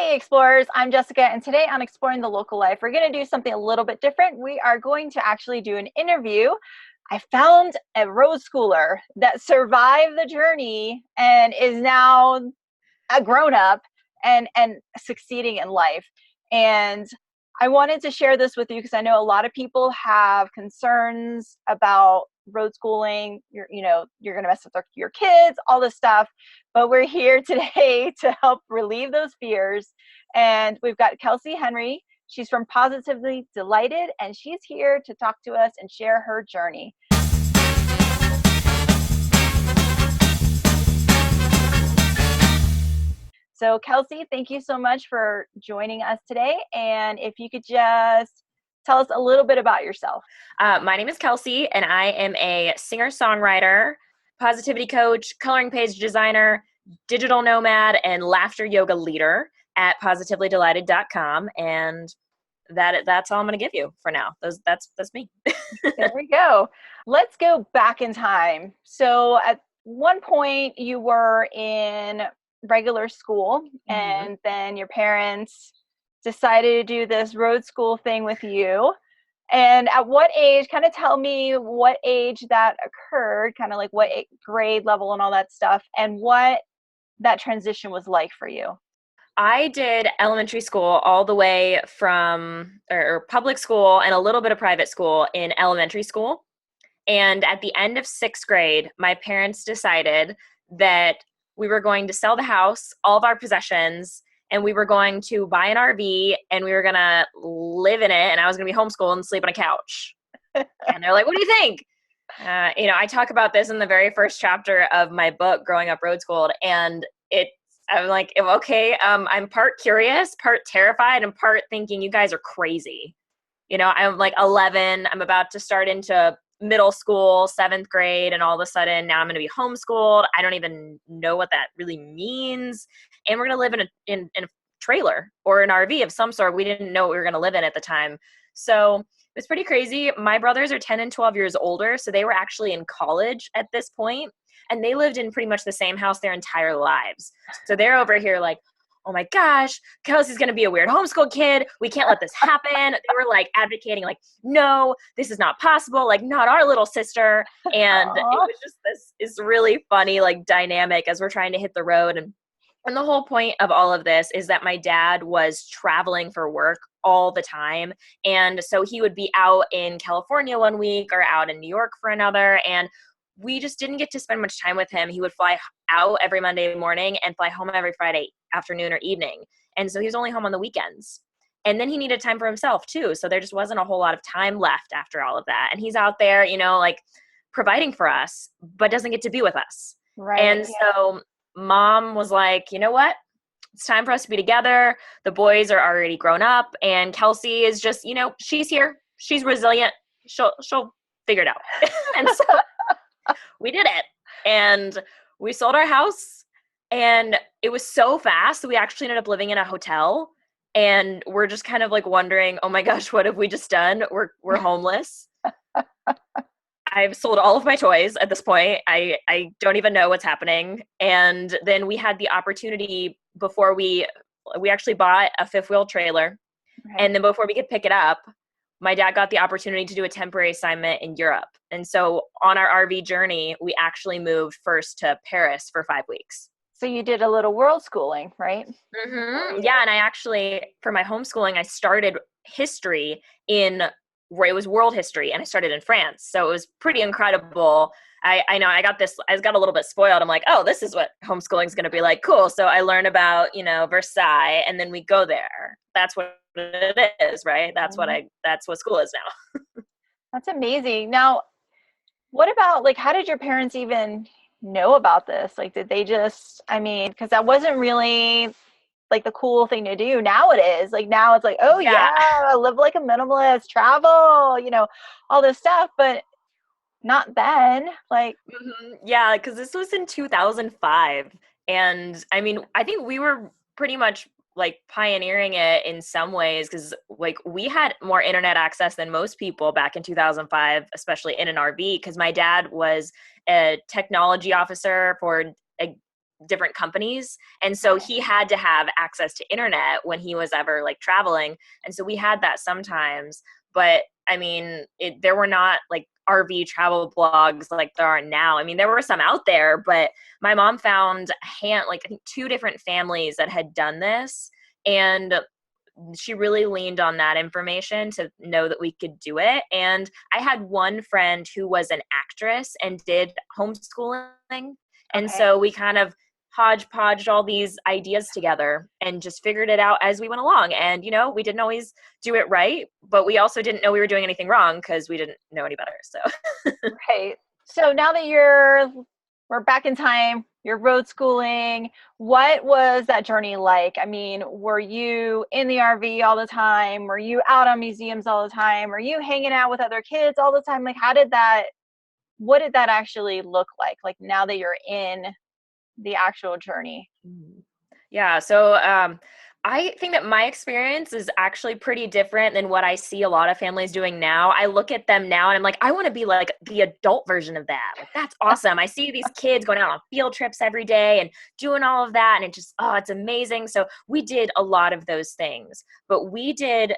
Hey Explorers, I'm Jessica, and today on Exploring the Local Life, we're going to do something a little bit different. We are going to actually do an interview. I found a road schooler that survived the journey and is now a grown-up and succeeding in life. And I wanted to share this with you because I know a lot of people have concerns about road schooling. You're going to mess with your kids, all this stuff. But we're here today to help relieve those fears. And we've got Kelsey Henry. She's from Positively Delighted, and she's here to talk to us and share her journey. So Kelsey, thank you so much for joining us today. And if you could just tell us a little bit about yourself. My name is Kelsey, and I am a singer-songwriter, positivity coach, coloring page designer, digital nomad, and laughter yoga leader at positivelydelighted.com. And that's all I'm going to give you for now. That's me. There we go. Let's go back in time. So at one point you were in regular school, and then your parents decided to do this road school thing with you. And at what age, kind of tell me what age that occurred, kind of like what grade level and all that stuff, and what that transition was like for you. I did elementary school all the way from or public school and a little bit of private school in elementary school. And at the end of 6th grade, my parents decided that we were going to sell the house, all of our possessions, and we were going to buy an RV and we were going to live in it. And I was going to be homeschooled and sleep on a couch. And they're like, what do you think? I talk about this in the very first chapter of my book, Growing Up Roadschooled. And I'm like, okay, I'm part curious, part terrified, and part thinking you guys are crazy. I'm like 11. I'm about to start into middle school, 7th grade, and all of a sudden now I'm going to be homeschooled. I don't even know what that really means. And we're going to live in a trailer or an RV of some sort. We didn't know what we were going to live in at the time. So it was pretty crazy. My brothers are 10 and 12 years older, so they were actually in college at this point, and they lived in pretty much the same house their entire lives. So they're over here like, oh my gosh, Kelsey's going to be a weird homeschool kid. We can't let this happen. They were like advocating like, no, this is not possible. Like not our little sister. And it was just this is really funny, like dynamic as we're trying to hit the road. And the whole point of all of this is that my dad was traveling for work all the time. And so he would be out in California one week or out in New York for another. And we just didn't get to spend much time with him. He would fly out every Monday morning and fly home every Friday afternoon or evening. And so he was only home on the weekends. And then he needed time for himself too. So there just wasn't a whole lot of time left after all of that. And he's out there, like providing for us, but doesn't get to be with us. Right. And so mom was like, you know what? It's time for us to be together. The boys are already grown up, and Kelsey is just, she's here. She's resilient. She'll figure it out. And so we did it, and we sold our house, and it was so fast that we actually ended up living in a hotel, and we're just kind of like wondering, oh my gosh, what have we just done? We're homeless. I've sold all of my toys at this point. I don't even know what's happening. And then we had the opportunity before we actually bought a 5th-wheel trailer. Right. And then before we could pick it up, my dad got the opportunity to do a temporary assignment in Europe. And so on our RV journey, we actually moved first to Paris for 5 weeks. So you did a little world schooling, right? Mm-hmm. Yeah. And I actually, for my homeschooling, I started history where it was world history, and I started in France. So it was pretty incredible. I know I got a little bit spoiled. I'm like, oh, this is what homeschooling is going to be like. Cool. So I learned about, Versailles, and then we go there. That's what it is, right? That's what school is now. That's amazing. Now, what about how did your parents even know about this? Like, did they just, because that wasn't really like the cool thing to do. Now it is. Like now it's like, oh yeah, live like a minimalist, travel, all this stuff, but not then. Like, yeah, because this was in 2005. And I think we were pretty much like pioneering it in some ways, because like we had more internet access than most people back in 2005, especially in an RV, because my dad was a technology officer for a different companies. And so he had to have access to internet when he was ever like traveling. And so we had that sometimes, but I mean, there were not like RV travel blogs like there are now. I mean, there were some out there, but my mom found like I think 2 different families that had done this. And she really leaned on that information to know that we could do it. And I had one friend who was an actress and did homeschooling. And Okay. so we kind of hodgepodged all these ideas together and just figured it out as we went along. And, you know, we didn't always do it right, but we also didn't know we were doing anything wrong because we didn't know any better. So, Right. So now that we're back in time, you're road schooling. What was that journey like? I mean, were you in the RV all the time? Were you out on museums all the time? Were you hanging out with other kids all the time? Like, what did that actually look like? Like now that you're in the actual journey? yeah. So, I think that my experience is actually pretty different than what I see a lot of families doing now. I look at them now and I'm like, I want to be like the adult version of that. Like, that's awesome. I see these kids going out on field trips every day and doing all of that. And it just, oh, it's amazing. So we did a lot of those things, but we did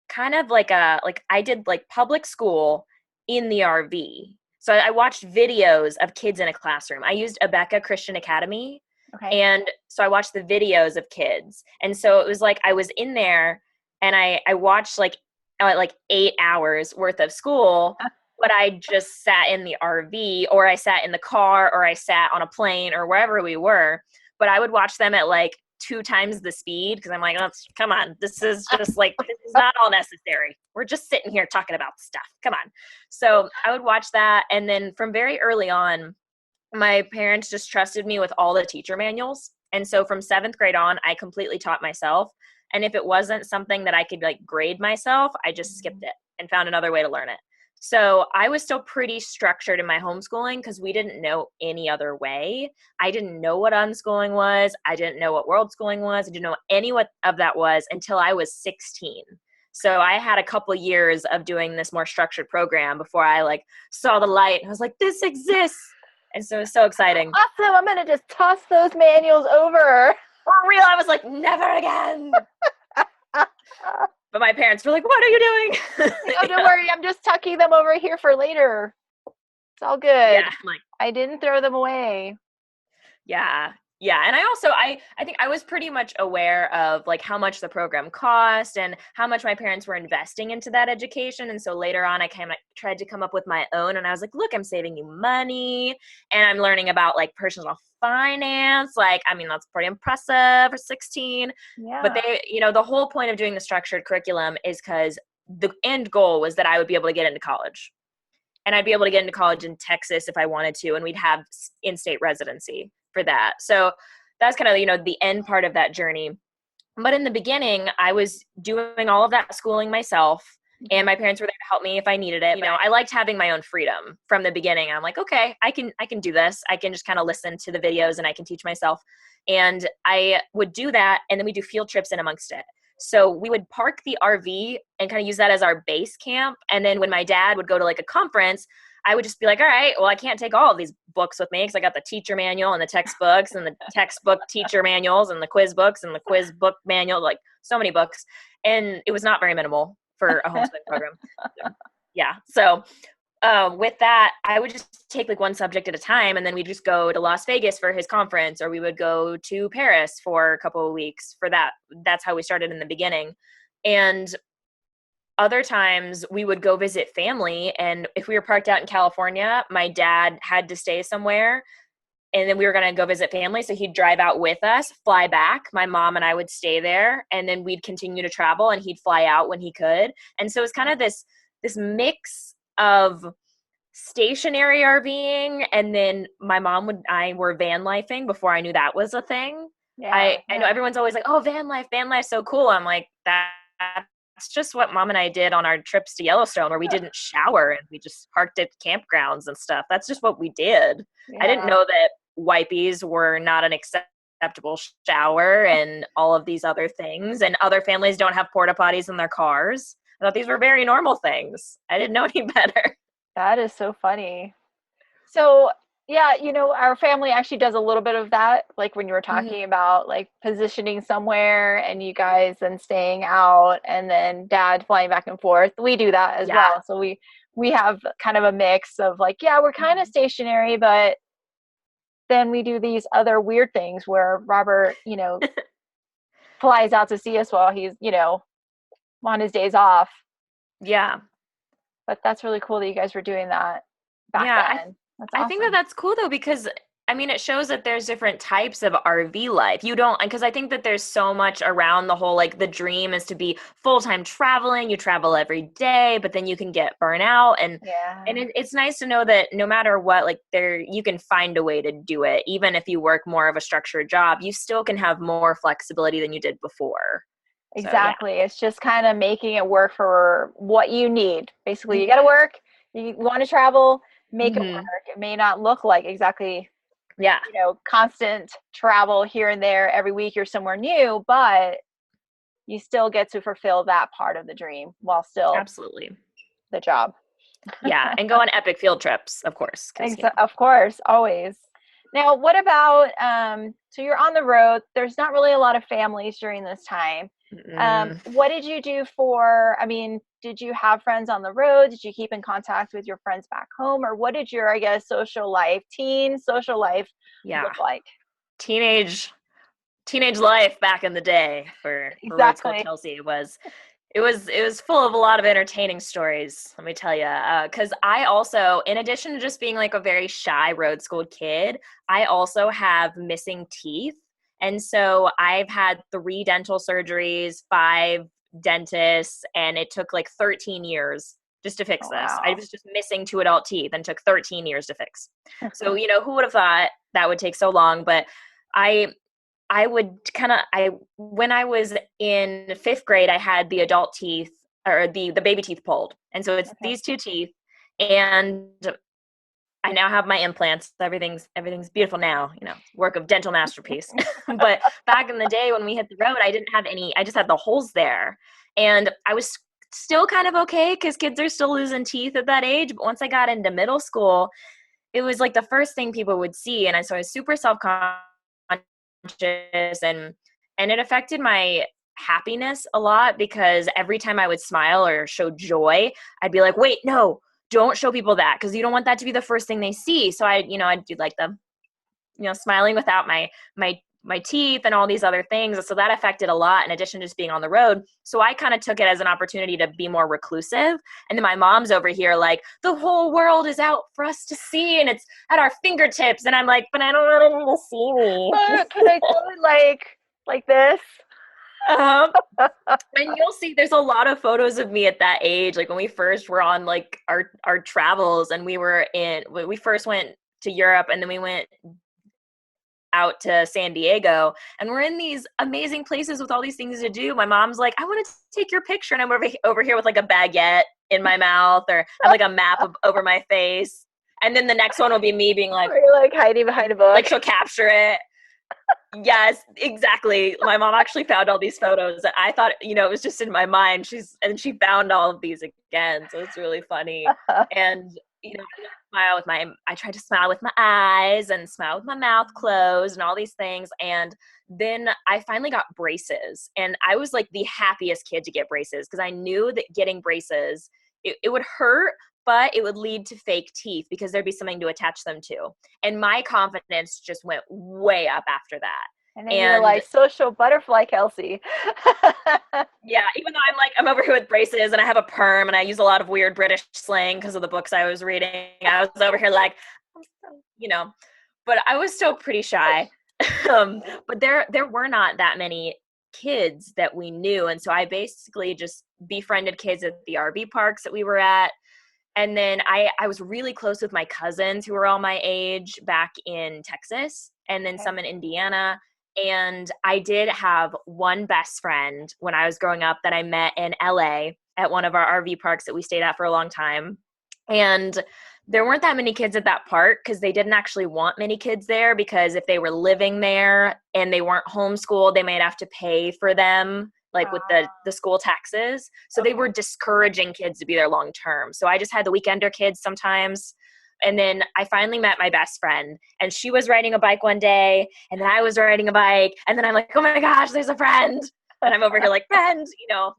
kind of like I did like public school in the RV. So I watched videos of kids in a classroom. I used Abeka Christian Academy. Okay. And so I watched the videos of kids. And so it was like I was in there and I watched like 8 hours worth of school, but I just sat in the RV or I sat in the car or I sat on a plane or wherever we were. But I would watch them at like 2 times the speed because I'm like, oh, come on, this is just like, this is not all necessary. We're just sitting here talking about stuff. Come on. So I would watch that. And then from very early on, my parents just trusted me with all the teacher manuals. And so from 7th grade on, I completely taught myself. And if it wasn't something that I could like grade myself, I just skipped it and found another way to learn it. So I was still pretty structured in my homeschooling because we didn't know any other way. I didn't know what unschooling was. I didn't know what world schooling was. I didn't know any of that was until I was 16. So I had a couple years of doing this more structured program before I like saw the light and I was like, this exists. And so it was so exciting. Awesome. I'm going to just toss those manuals over. For real, I was like, never again. But my parents were like, what are you doing? Oh, don't worry. I'm just tucking them over here for later. It's all good. Yeah, I'm like, I didn't throw them away. yeah. Yeah. And I also, I think I was pretty much aware of like how much the program cost and how much my parents were investing into that education. And so later on, I kind of tried to come up with my own and I was like, look, I'm saving you money and I'm learning about like personal finance. Like, I mean, that's pretty impressive for 16. Yeah. But they, you know, the whole point of doing the structured curriculum is because the end goal was that I would be able to get into college. And I'd be able to get into college in Texas if I wanted to, and we'd have in-state residency for that. So that's kind of, you know, the end part of that journey. But in the beginning, I was doing all of that schooling myself, and my parents were there to help me if I needed it. You know, I liked having my own freedom from the beginning. I'm like, okay, I can do this. I can just kind of listen to the videos and I can teach myself. And I would do that, and then we do field trips in amongst it. So we would park the RV and kind of use that as our base camp. And then when my dad would go to like a conference, I would just be like, all right, well, I can't take all of these books with me because I got the teacher manual and the textbooks and the textbook teacher manuals and the quiz books and the quiz book manual, like so many books. And it was not very minimal for a homeschooling program. Yeah. So with that, I would just take like one subject at a time, and then we'd just go to Las Vegas for his conference, or we would go to Paris for a couple of weeks for that. That's how we started in the beginning. And other times we would go visit family, and if we were parked out in California, my dad had to stay somewhere, and then we were going to go visit family. So he'd drive out with us, fly back. My mom and I would stay there, and then we'd continue to travel, and he'd fly out when he could. And so it's kind of this mix of stationary RVing, and then my mom and I were van lifing before I knew that was a thing. Yeah, I know everyone's always like, oh, van life, so cool. I'm like, that's just what mom and I did on our trips to Yellowstone, where we didn't shower and we just parked at campgrounds and stuff. That's just what we did. Yeah. I didn't know that wipies were not an acceptable shower and all of these other things, and other families don't have porta potties in their cars. I thought these were very normal things. I didn't know any better. That is so funny. So, Yeah, our family actually does a little bit of that. Like when you were Hmm. talking about like positioning somewhere and you guys then staying out and then dad flying back and forth. We do that as Yeah. well. So we have kind of a mix of like, yeah, we're kind of Mhm. stationary, but then we do these other weird things where Robert, flies out to see us while he's, on his days off. Yeah. But that's really cool that you guys were doing that back Yeah. then. That's I think that awesome. that's cool though, because I mean, it shows that there's different types of RV life. You don't, because I think that there's so much around the whole, like the dream is to be full-time traveling. You travel every day, but then you can get burnout. And Yeah. it's nice to know that no matter what, like you can find a way to do it. Even if you work more of a structured job, you still can have more flexibility than you did before. So yeah. Exactly. It's just kind of making it work for what you need. Basically, you got to Mhm. work, you want to travel, make it Mhm. work. It may not look like exactly, Yeah. constant travel here and there every week you're somewhere new, but you still get to fulfill that part of the dream while still Absolutely. the job. Yeah, and go on epic field trips, of course, because Of course, always. Now, what about so you're on the road, there's not really a lot of families during this time. mm, What did you do for, I mean, did you have friends on the road? Did you keep in contact with your friends back home? Or what did your, I guess, teen social life yeah, look like? teenage teenage life back in the day for Roadschooled Exactly. Kelsey it was full of a lot of entertaining stories. Let me tell you, because I also, in addition to just being like a very shy Roadschooled kid, I also have missing teeth, and so I've had 3 dental surgeries, 5 dentists, and it took like 13 years just to fix Oh, this. I wow. was just missing 2 adult teeth and took 13 years to fix. So who would have thought that would take so long? But I I would kind of I when I was in 5th grade, I had the adult teeth or the baby teeth pulled, and so it's Okay. these 2 teeth, and I now have my implants. Everything's beautiful now. Work of dental masterpiece. But back in the day when we hit the road, I didn't have any. I just had the holes there, and I was still kind of okay because kids are still losing teeth at that age. But once I got into middle school, it was like the first thing people would see, and so I was super self-conscious, and it affected my happiness a lot because every time I would smile or show joy, I'd be like, wait, no, don't show people that because you don't want that to be the first thing they see. So I'd do like the smiling without my teeth and all these other things. So that affected a lot in addition to just being on the road. So I kind of took it as an opportunity to be more reclusive. And then my mom's over here like, the whole world is out for us to see and it's at our fingertips. And I'm like, but I don't want anyone to see me. Can I do it like this? um, and you'll see there's a lot of photos of me at that age. Like when we first were on like our travels and we first went to Europe and then we went out to San Diego and we're in these amazing places with all these things to do. My mom's like, I want to take your picture. And I'm over here with like a baguette in my mouth or I have like a map over my face. And then the next one will be me being like, Or you're like hiding behind a book. she'll capture it. Yes, exactly. My mom actually found all these photos and I thought, it was just in my mind. She found all of these again. So it's really funny. And, I tried to smile with my eyes and smile with my mouth closed and all these things. And then I finally got braces and I was like the happiest kid to get braces because I knew that getting braces, it would hurt, but it would lead to fake teeth because there'd be something to attach them to. And my confidence just went way up after that. And then you're And like social butterfly Kelsey. yeah, even though I'm over here with braces and I have a perm and I use a lot of weird British slang because of the books I was reading, I was over here like, you know, but I was still pretty shy. But there were not that many kids that we knew. And so I basically just befriended kids at the RV parks that we were at. And then I was really close with my cousins who were all my age back in Texas and then Okay. some in Indiana. And I did have one best friend when I was growing up that I met in LA at one of our RV parks that we stayed at for a long time. And there weren't that many kids at that park because they didn't actually want many kids there because if they were living there and they weren't homeschooled, they might have to pay for them like with the school taxes. So they Okay. were discouraging kids to be there long term. So I just had the weekender kids sometimes. And then I finally met my best friend, and she was riding a bike one day, and then I was riding a bike, and then I'm like, oh my gosh, there's a friend. And I'm over here like, friend,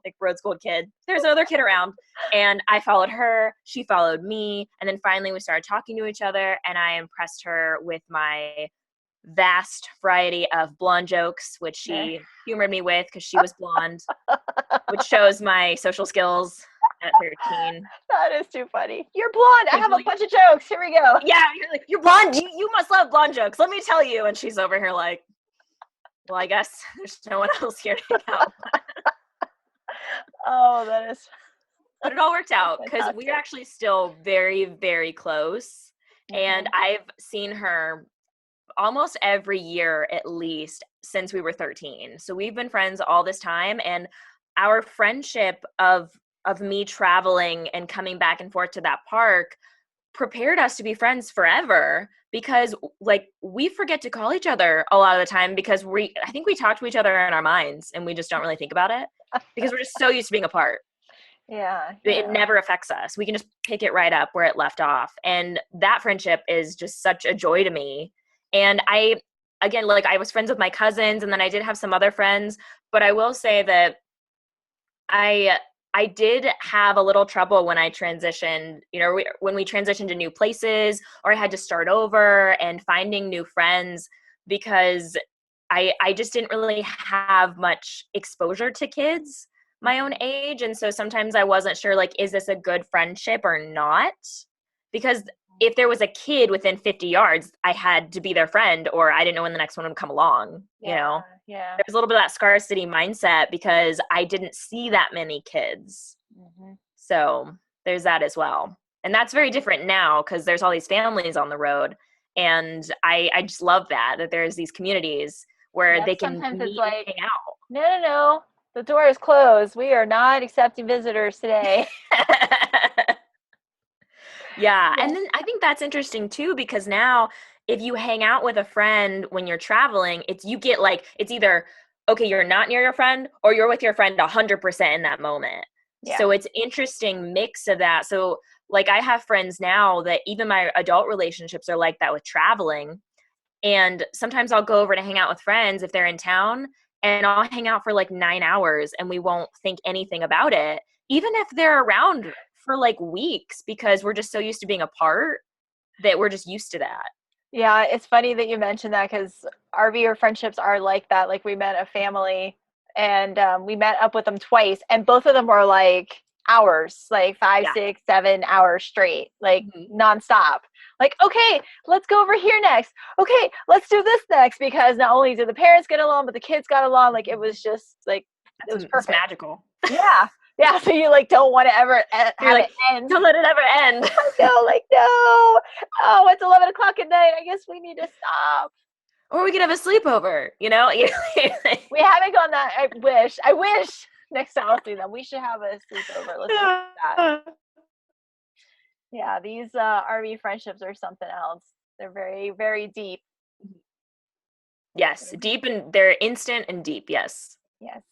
like Roadschooled kid. There's another kid around. And I followed her. She followed me. And then finally we started talking to each other, and I impressed her with my vast variety of blonde jokes, which she humored me with because she was blonde, which shows my social skills at 13. That is too funny. You're blonde. I have a bunch of jokes. Here we go. Yeah, you're blonde. You must love blonde jokes. Let me tell you. And she's over here like, well, I guess there's no one else here to hang out. Oh, that is. But it all worked out because we're actually still very, very close. And I've seen her almost every year at least since we were 13. So we've been friends all this time, and our friendship of me traveling and coming back and forth to that park prepared us to be friends forever, because like we forget to call each other a lot of the time because I think we talk to each other in our minds and we just don't really think about it because we're just so used to being apart. Yeah. It never affects us. We can just pick it right up where it left off. And that friendship is just such a joy to me. And I was friends with my cousins, and then I did have some other friends, but I will say that I did have a little trouble when I transitioned, when we transitioned to new places, or I had to start over and finding new friends, because I just didn't really have much exposure to kids my own age. And so sometimes I wasn't sure, like, is this a good friendship or not? Because if there was a kid within 50 yards, I had to be their friend, or I didn't know when the next one would come along, Yeah. There's a little bit of that scarcity mindset because I didn't see that many kids. Mm-hmm. So there's that as well. And that's very different now because there's all these families on the road. And I just love that there's these communities where they can sometimes meet it's like, and hang out. No. The door is closed. We are not accepting visitors today. Yeah. And then I think that's interesting too, because now if you hang out with a friend when you're traveling, it's either, okay, you're not near your friend, or you're with your friend 100% in that moment. Yeah. So it's interesting mix of that. So like I have friends now that even my adult relationships are like that with traveling. And sometimes I'll go over to hang out with friends if they're in town, and I'll hang out for like 9 hours and we won't think anything about it, even if they're around for like weeks, because we're just so used to being apart that we're just used to that. Yeah, it's funny that you mentioned that, because RVer friendships are like that. Like we met a family, and we met up with them twice, and both of them were like hours, like 5, 6, 7 hours straight, like nonstop. Like, okay, let's go over here next. Okay, let's do this next, because not only did the parents get along, but the kids got along. Like it was just like, it was perfect. It's magical. Yeah. Yeah, so you like don't want to ever have it end. Don't let it ever end. No. Oh, it's 11 o'clock at night. I guess we need to stop. Or we could have a sleepover, We haven't gone that. I wish next time I'll see them. We should have a sleepover. Let's do that. Yeah, these RV friendships are something else. They're very, very deep. Yes, deep, and they're instant and deep. Yes. Yes.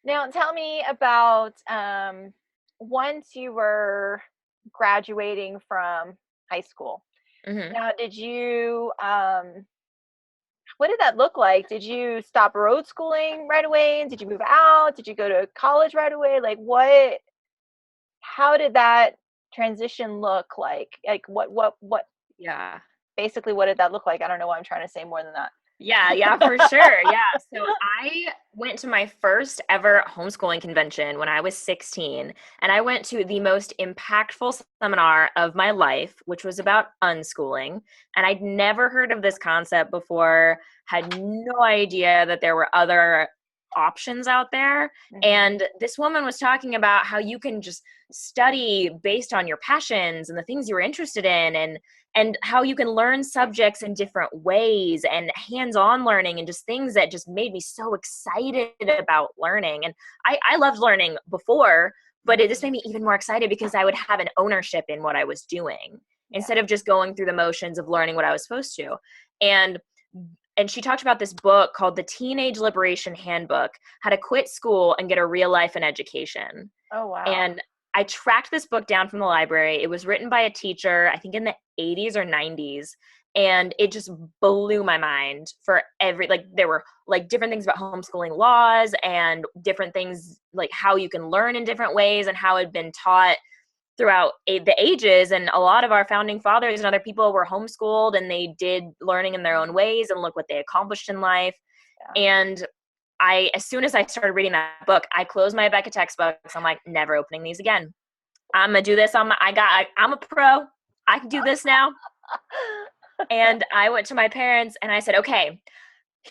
Now, tell me about once you were graduating from high school. Mm-hmm. Now, did you, what did that look like? Did you stop road schooling right away? Did you move out? Did you go to college right away? Like how did that transition look like? Like what? Yeah. Basically, what did that look like? I don't know why I'm trying to say more than that. Yeah, for sure. Yeah. So I went to my first ever homeschooling convention when I was 16, and I went to the most impactful seminar of my life, which was about unschooling. And I'd never heard of this concept before, had no idea that there were other options out there. Mm-hmm. And this woman was talking about how you can just study based on your passions and the things you were interested in, and how you can learn subjects in different ways, and hands-on learning, and just things that just made me so excited about learning. And I loved learning before, but it just made me even more excited because I would have an ownership in what I was doing instead of just going through the motions of learning what I was supposed to. And she talked about this book called The Teenage Liberation Handbook, How to Quit School and Get a Real Life in Education. Oh, wow. And I tracked this book down from the library. It was written by a teacher, I think in the 80s or 90s. And it just blew my mind for there were like different things about homeschooling laws and different things like how you can learn in different ways and how it had been taught throughout the ages. And a lot of our founding fathers and other people were homeschooled and they did learning in their own ways and look what they accomplished in life. Yeah. And as soon as I started reading that book, I closed my Becca textbooks. I'm like, never opening these again. I'm going to do this. I'm a pro. I can do this now. And I went to my parents and I said, okay,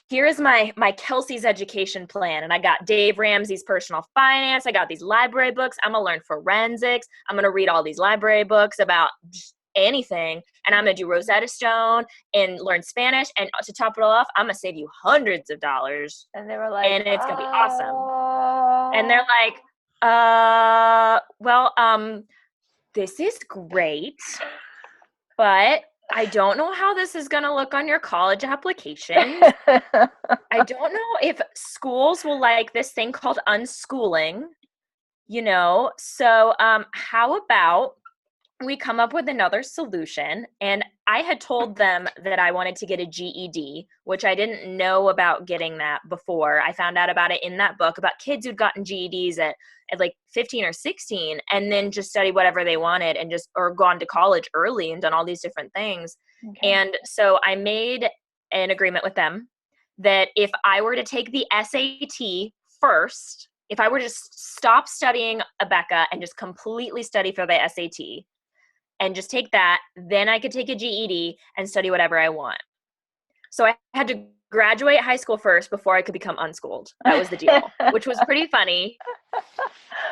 here is my Kelsey's education plan. And I got Dave Ramsey's personal finance. I got these library books. I'm going to learn forensics. I'm going to read all these library books about anything. And I'm going to do Rosetta Stone and learn Spanish. And to top it all off, I'm going to save you hundreds of dollars. And they were like, and it's going to be awesome. And they're like, this is great, but I don't know how this is going to look on your college application. I don't know if schools will like this thing called unschooling, So how about we come up with another solution? And I had told them that I wanted to get a GED, which I didn't know about getting that before. I found out about it in that book about kids who'd gotten GEDs at like 15 or 16 and then just studied whatever they wanted and or gone to college early and done all these different things. Okay. And so I made an agreement with them that if I were to take the SAT first, if I were to stop studying Abeka and just completely study for the SAT and just take that, then I could take a GED and study whatever I want. So I had to graduate high school first before I could become unschooled. That was the deal, which was pretty funny,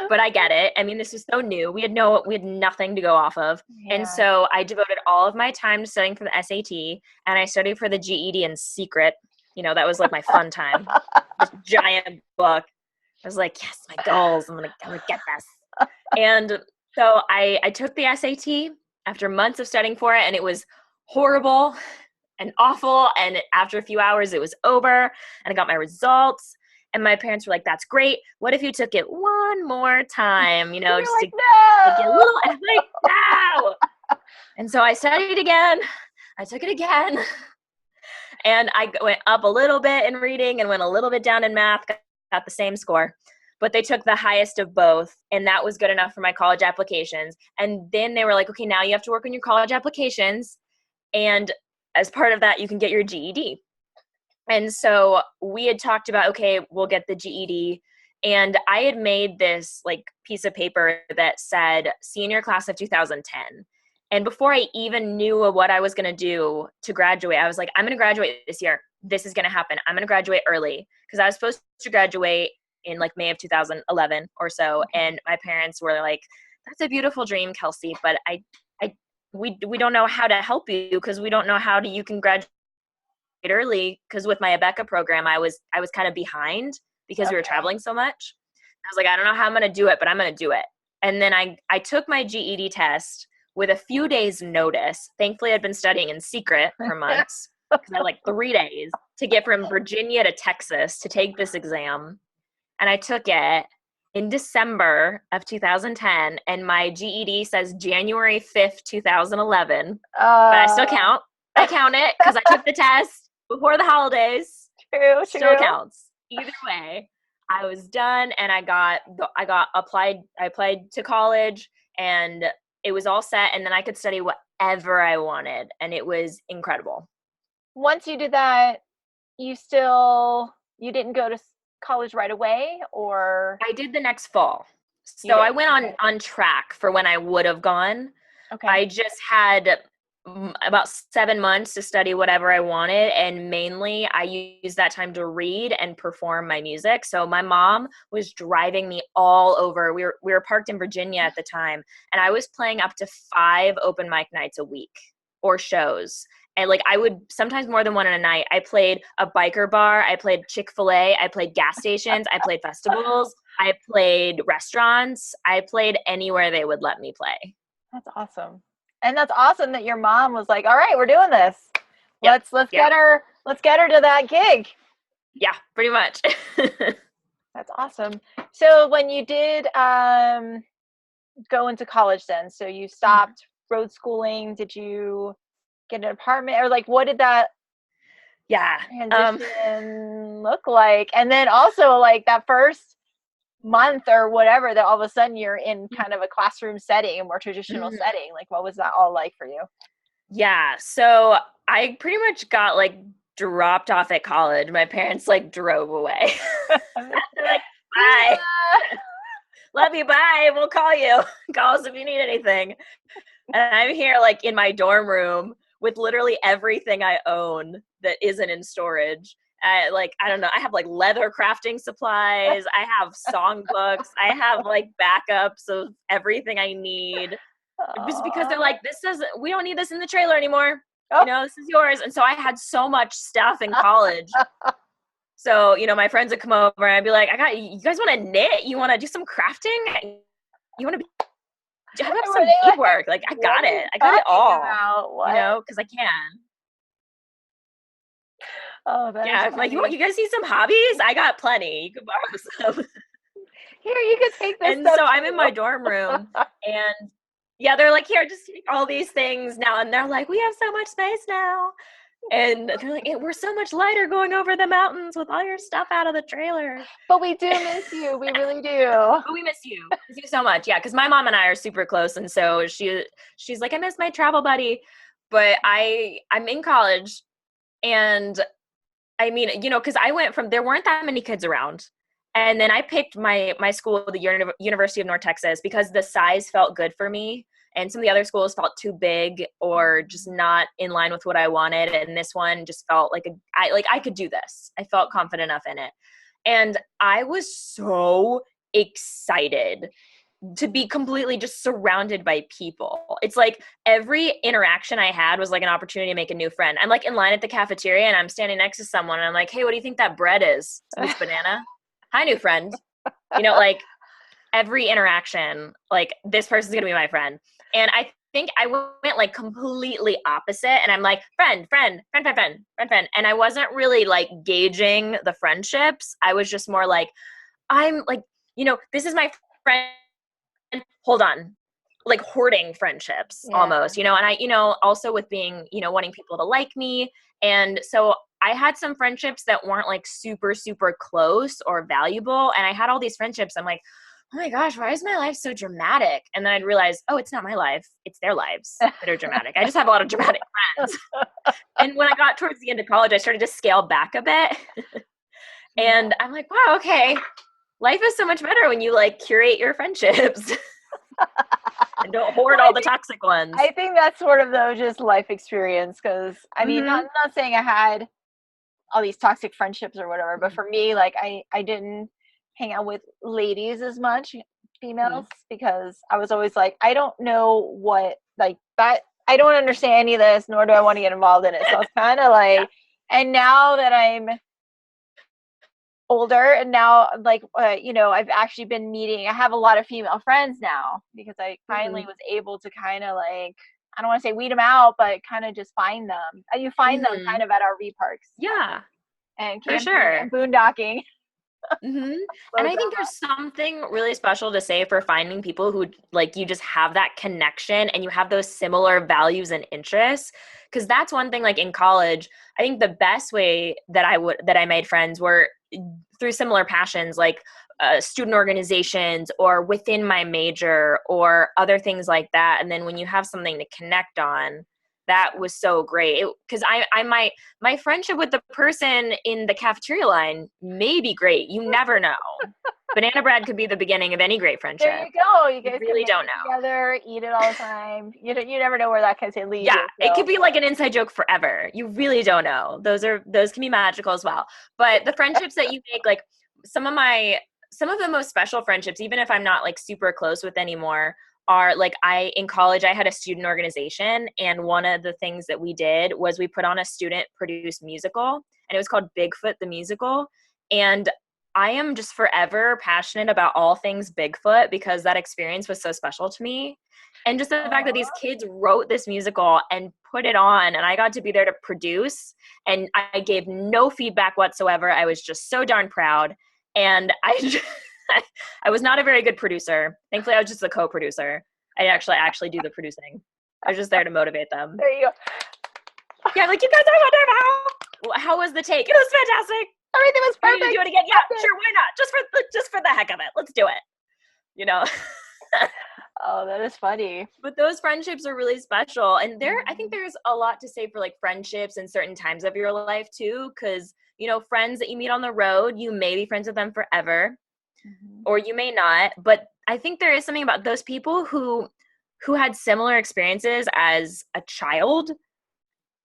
but I get it. I mean, this was so new. We had nothing to go off of. Yeah. And so I devoted all of my time to studying for the SAT, and I studied for the GED in secret. That was like my fun time. This giant book. I was like, yes, my goals. I'm gonna get this. And so I took the SAT after months of studying for it, and it was horrible and awful. And after a few hours, it was over, and I got my results. And my parents were like, "That's great. What if you took it one more time? Just like, no. Get a little." And I'm like, "No." And so I studied again. I took it again, and I went up a little bit in reading and went a little bit down in math. Got the same score. But they took the highest of both, and that was good enough for my college applications. And then they were like, okay, now you have to work on your college applications, and as part of that, you can get your GED. And so we had talked about, okay, we'll get the GED, and I had made this like piece of paper that said senior class of 2010. And before I even knew what I was going to do to graduate, I was like, I'm going to graduate this year. This is going to happen. I'm going to graduate early, because I was supposed to graduate in like May of 2011 or so. And my parents were like, that's a beautiful dream, Kelsey, but we don't know how to help you, because we don't know how you can graduate early, because with my Abeka program, I was kind of behind because we were traveling so much. I was like, I don't know how I'm going to do it, but I'm going to do it. And then I took my GED test with a few days notice. Thankfully, I'd been studying in secret for months, because I had like 3 days to get from Virginia to Texas to take this exam. And I took it in December of 2010, and my GED says January 5th, 2011. But I still count. I count it because I took the test before the holidays. True. Still counts. Either way, I was done, and I applied to college, and it was all set, and then I could study whatever I wanted, and it was incredible. Once you did that, you didn't go to college right away, or? I did the next fall. So I went on track for when I would have gone. Okay. I just had about 7 months to study whatever I wanted, and mainly I used that time to read and perform my music. So my mom was driving me all over. We were parked in Virginia at the time, and I was playing up to 5 open mic nights a week or shows. And like I would sometimes more than one in a night. I played a biker bar. I played Chick-fil-A. I played gas stations. I played festivals. I played restaurants. I played anywhere they would let me play. That's awesome. And that's awesome that your mom was like, all right, we're doing this. Yep. Let's get her to that gig. Yeah, pretty much. That's awesome. So when you did go into college then? So you stopped road schooling. Did you get an apartment, or like what did that Yeah. transition look like? And then also like that first month or whatever that all of a sudden you're in kind of a classroom setting, a more traditional Mhm. setting. Like what was that all like for you? Yeah. So I pretty much got like dropped off at college. My parents like drove away. They're like, bye. Love you. Bye. We'll call you. Call us if you need anything. And I'm here like in my dorm room with literally everything I own that isn't in storage. Like, I don't know, I have like leather crafting supplies. I have songbooks. I have like backups of everything I need. Just because they're like, we don't need this in the trailer anymore. Oh. This is yours. And so I had so much stuff in college. So, my friends would come over and I'd be like, you guys want to knit? You want to do some crafting? You want to have some beadwork? Like, I got it. I got it all. Because I can. Oh, yeah. Like, you guys need some hobbies? I got plenty. You can borrow some. Here, you can take this. And so I'm in my dorm room, and yeah, they're like, here, just take all these things now. And they're like, we have so much space now. And they're like, we're so much lighter going over the mountains with all your stuff out of the trailer. But we do miss you. We really do. But we miss you. Miss you so much. Yeah, because my mom and I are super close. And so she's like, I miss my travel buddy. But I'm in college. And I mean, because I went from, there weren't that many kids around. And then I picked my school, the University of North Texas, because the size felt good for me. And some of the other schools felt too big or just not in line with what I wanted. And this one just felt like I could do this. I felt confident enough in it. And I was so excited to be completely just surrounded by people. It's like every interaction I had was like an opportunity to make a new friend. I'm like in line at the cafeteria and I'm standing next to someone and I'm like, hey, what do you think that bread is, Miss Banana? Hi, new friend. Like every interaction, like this person's gonna be my friend. And I think I went like completely opposite. And I'm like, friend. And I wasn't really like gauging the friendships. I was just more like, I'm like, this is my friend. Hold on. Like hoarding friendships almost, and I, also with being, wanting people to like me. And so I had some friendships that weren't like super, super close or valuable. And I had all these friendships. I'm like, oh my gosh, why is my life so dramatic? And then I'd realize, oh, it's not my life. It's their lives that are dramatic. I just have a lot of dramatic friends. And when I got towards the end of college, I started to scale back a bit. And I'm like, wow, okay. Life is so much better when you like curate your friendships and don't hoard all the toxic ones. I think that's sort of though just life experience, because I mean, not saying I had all these toxic friendships or whatever, but for me, like I didn't hang out with ladies as much, females, because I was always like, I don't know what like that. I don't understand any of this, nor do I want to get involved in it. So it's kind of like, and now that I'm older and now like I've actually been meeting, I have a lot of female friends now because I finally was able to kind of like, I don't want to say weed them out, but kind of just find them. You find them kind of at RV parks, and camping, for sure, and boondocking. And I think there's something really special to say for finding people who like you just have that connection and you have those similar values and interests. Because that's one thing, like in college, I think the best way that I made friends were through similar passions, like student organizations or within my major or other things like that. And then when you have something to connect on, that was so great. Because my friendship with the person in the cafeteria line may be great. You never know. Banana bread could be the beginning of any great friendship. There you go. You guys really don't know. Together, eat it all the time. You never know where that can lead you. Yeah, so. It could be like an inside joke forever. You really don't know. Those can be magical as well. But the friendships that you make, like some of the most special friendships, even if I'm not like super close with anymore, are like in college, I had a student organization. And one of the things that we did was we put on a student produced musical, and it was called Bigfoot the Musical. And I am just forever passionate about all things Bigfoot because that experience was so special to me. And just the fact that these kids wrote this musical and put it on, and I got to be there to produce, and I gave no feedback whatsoever. I was just so darn proud. And I was not a very good producer. Thankfully, I was just a co-producer. I actually do the producing. I was just there to motivate them. There you go. Yeah, like, you guys are wonderful. How was the take? It was fantastic. Everything was Are you perfect. gonna do it again? Yeah, sure. Why not? Just for the heck of it. Let's do it. You know. Oh, that is funny. But those friendships are really special. And I think there's a lot to say for like friendships in certain times of your life too. Cause, you know, friends that you meet on the road, you may be friends with them forever, or you may not. But I think there is something about those people who had similar experiences as a child,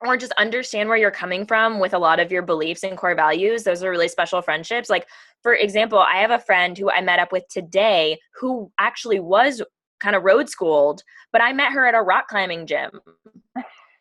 or just understand where you're coming from with a lot of your beliefs and core values. Those are really special friendships. Like, for example, I have a friend who I met up with today who actually was kind of road schooled, but I met her at a rock climbing gym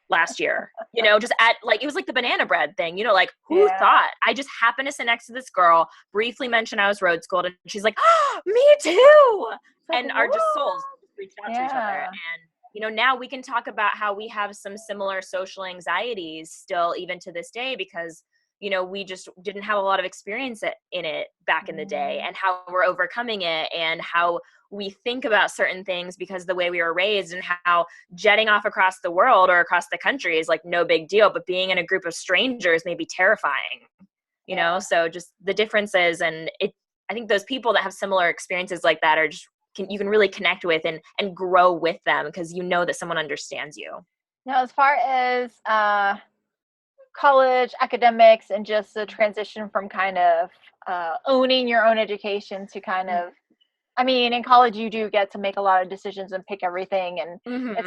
last year, you know, just at like, it was like the banana bread thing, you know, like who thought? I just happened to sit next to this girl, briefly mentioned I was road schooled, and she's like, oh, me too. And our just souls reached out to each other. And you know, now we can talk about how we have some similar social anxieties still, even to this day, because, you know, we just didn't have a lot of experience in it back in the day, and how we're overcoming it, and how we think about certain things because of the way we were raised, and how jetting off across the world or across the country is like no big deal, but being in a group of strangers may be terrifying, you know? So just the differences, and I think those people that have similar experiences like that are just, you can really connect with and grow with them, because you know that someone understands you. Now, as far as college academics and just the transition from kind of owning your own education to kind of, I mean, in college you do get to make a lot of decisions and pick everything, and it's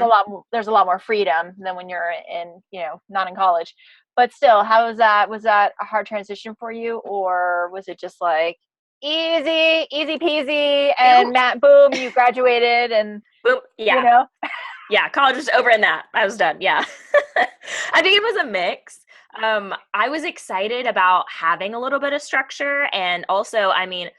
there's a lot more freedom than when you're in, you know, not in college. But still, how was that? Was that a hard transition for you, or was it just like easy peasy, and Matt, boom, you graduated, and boom, yeah, you know? Yeah, college was over, and I was done. Yeah. I think it was a mix. I was excited about having a little bit of structure, and also, I mean,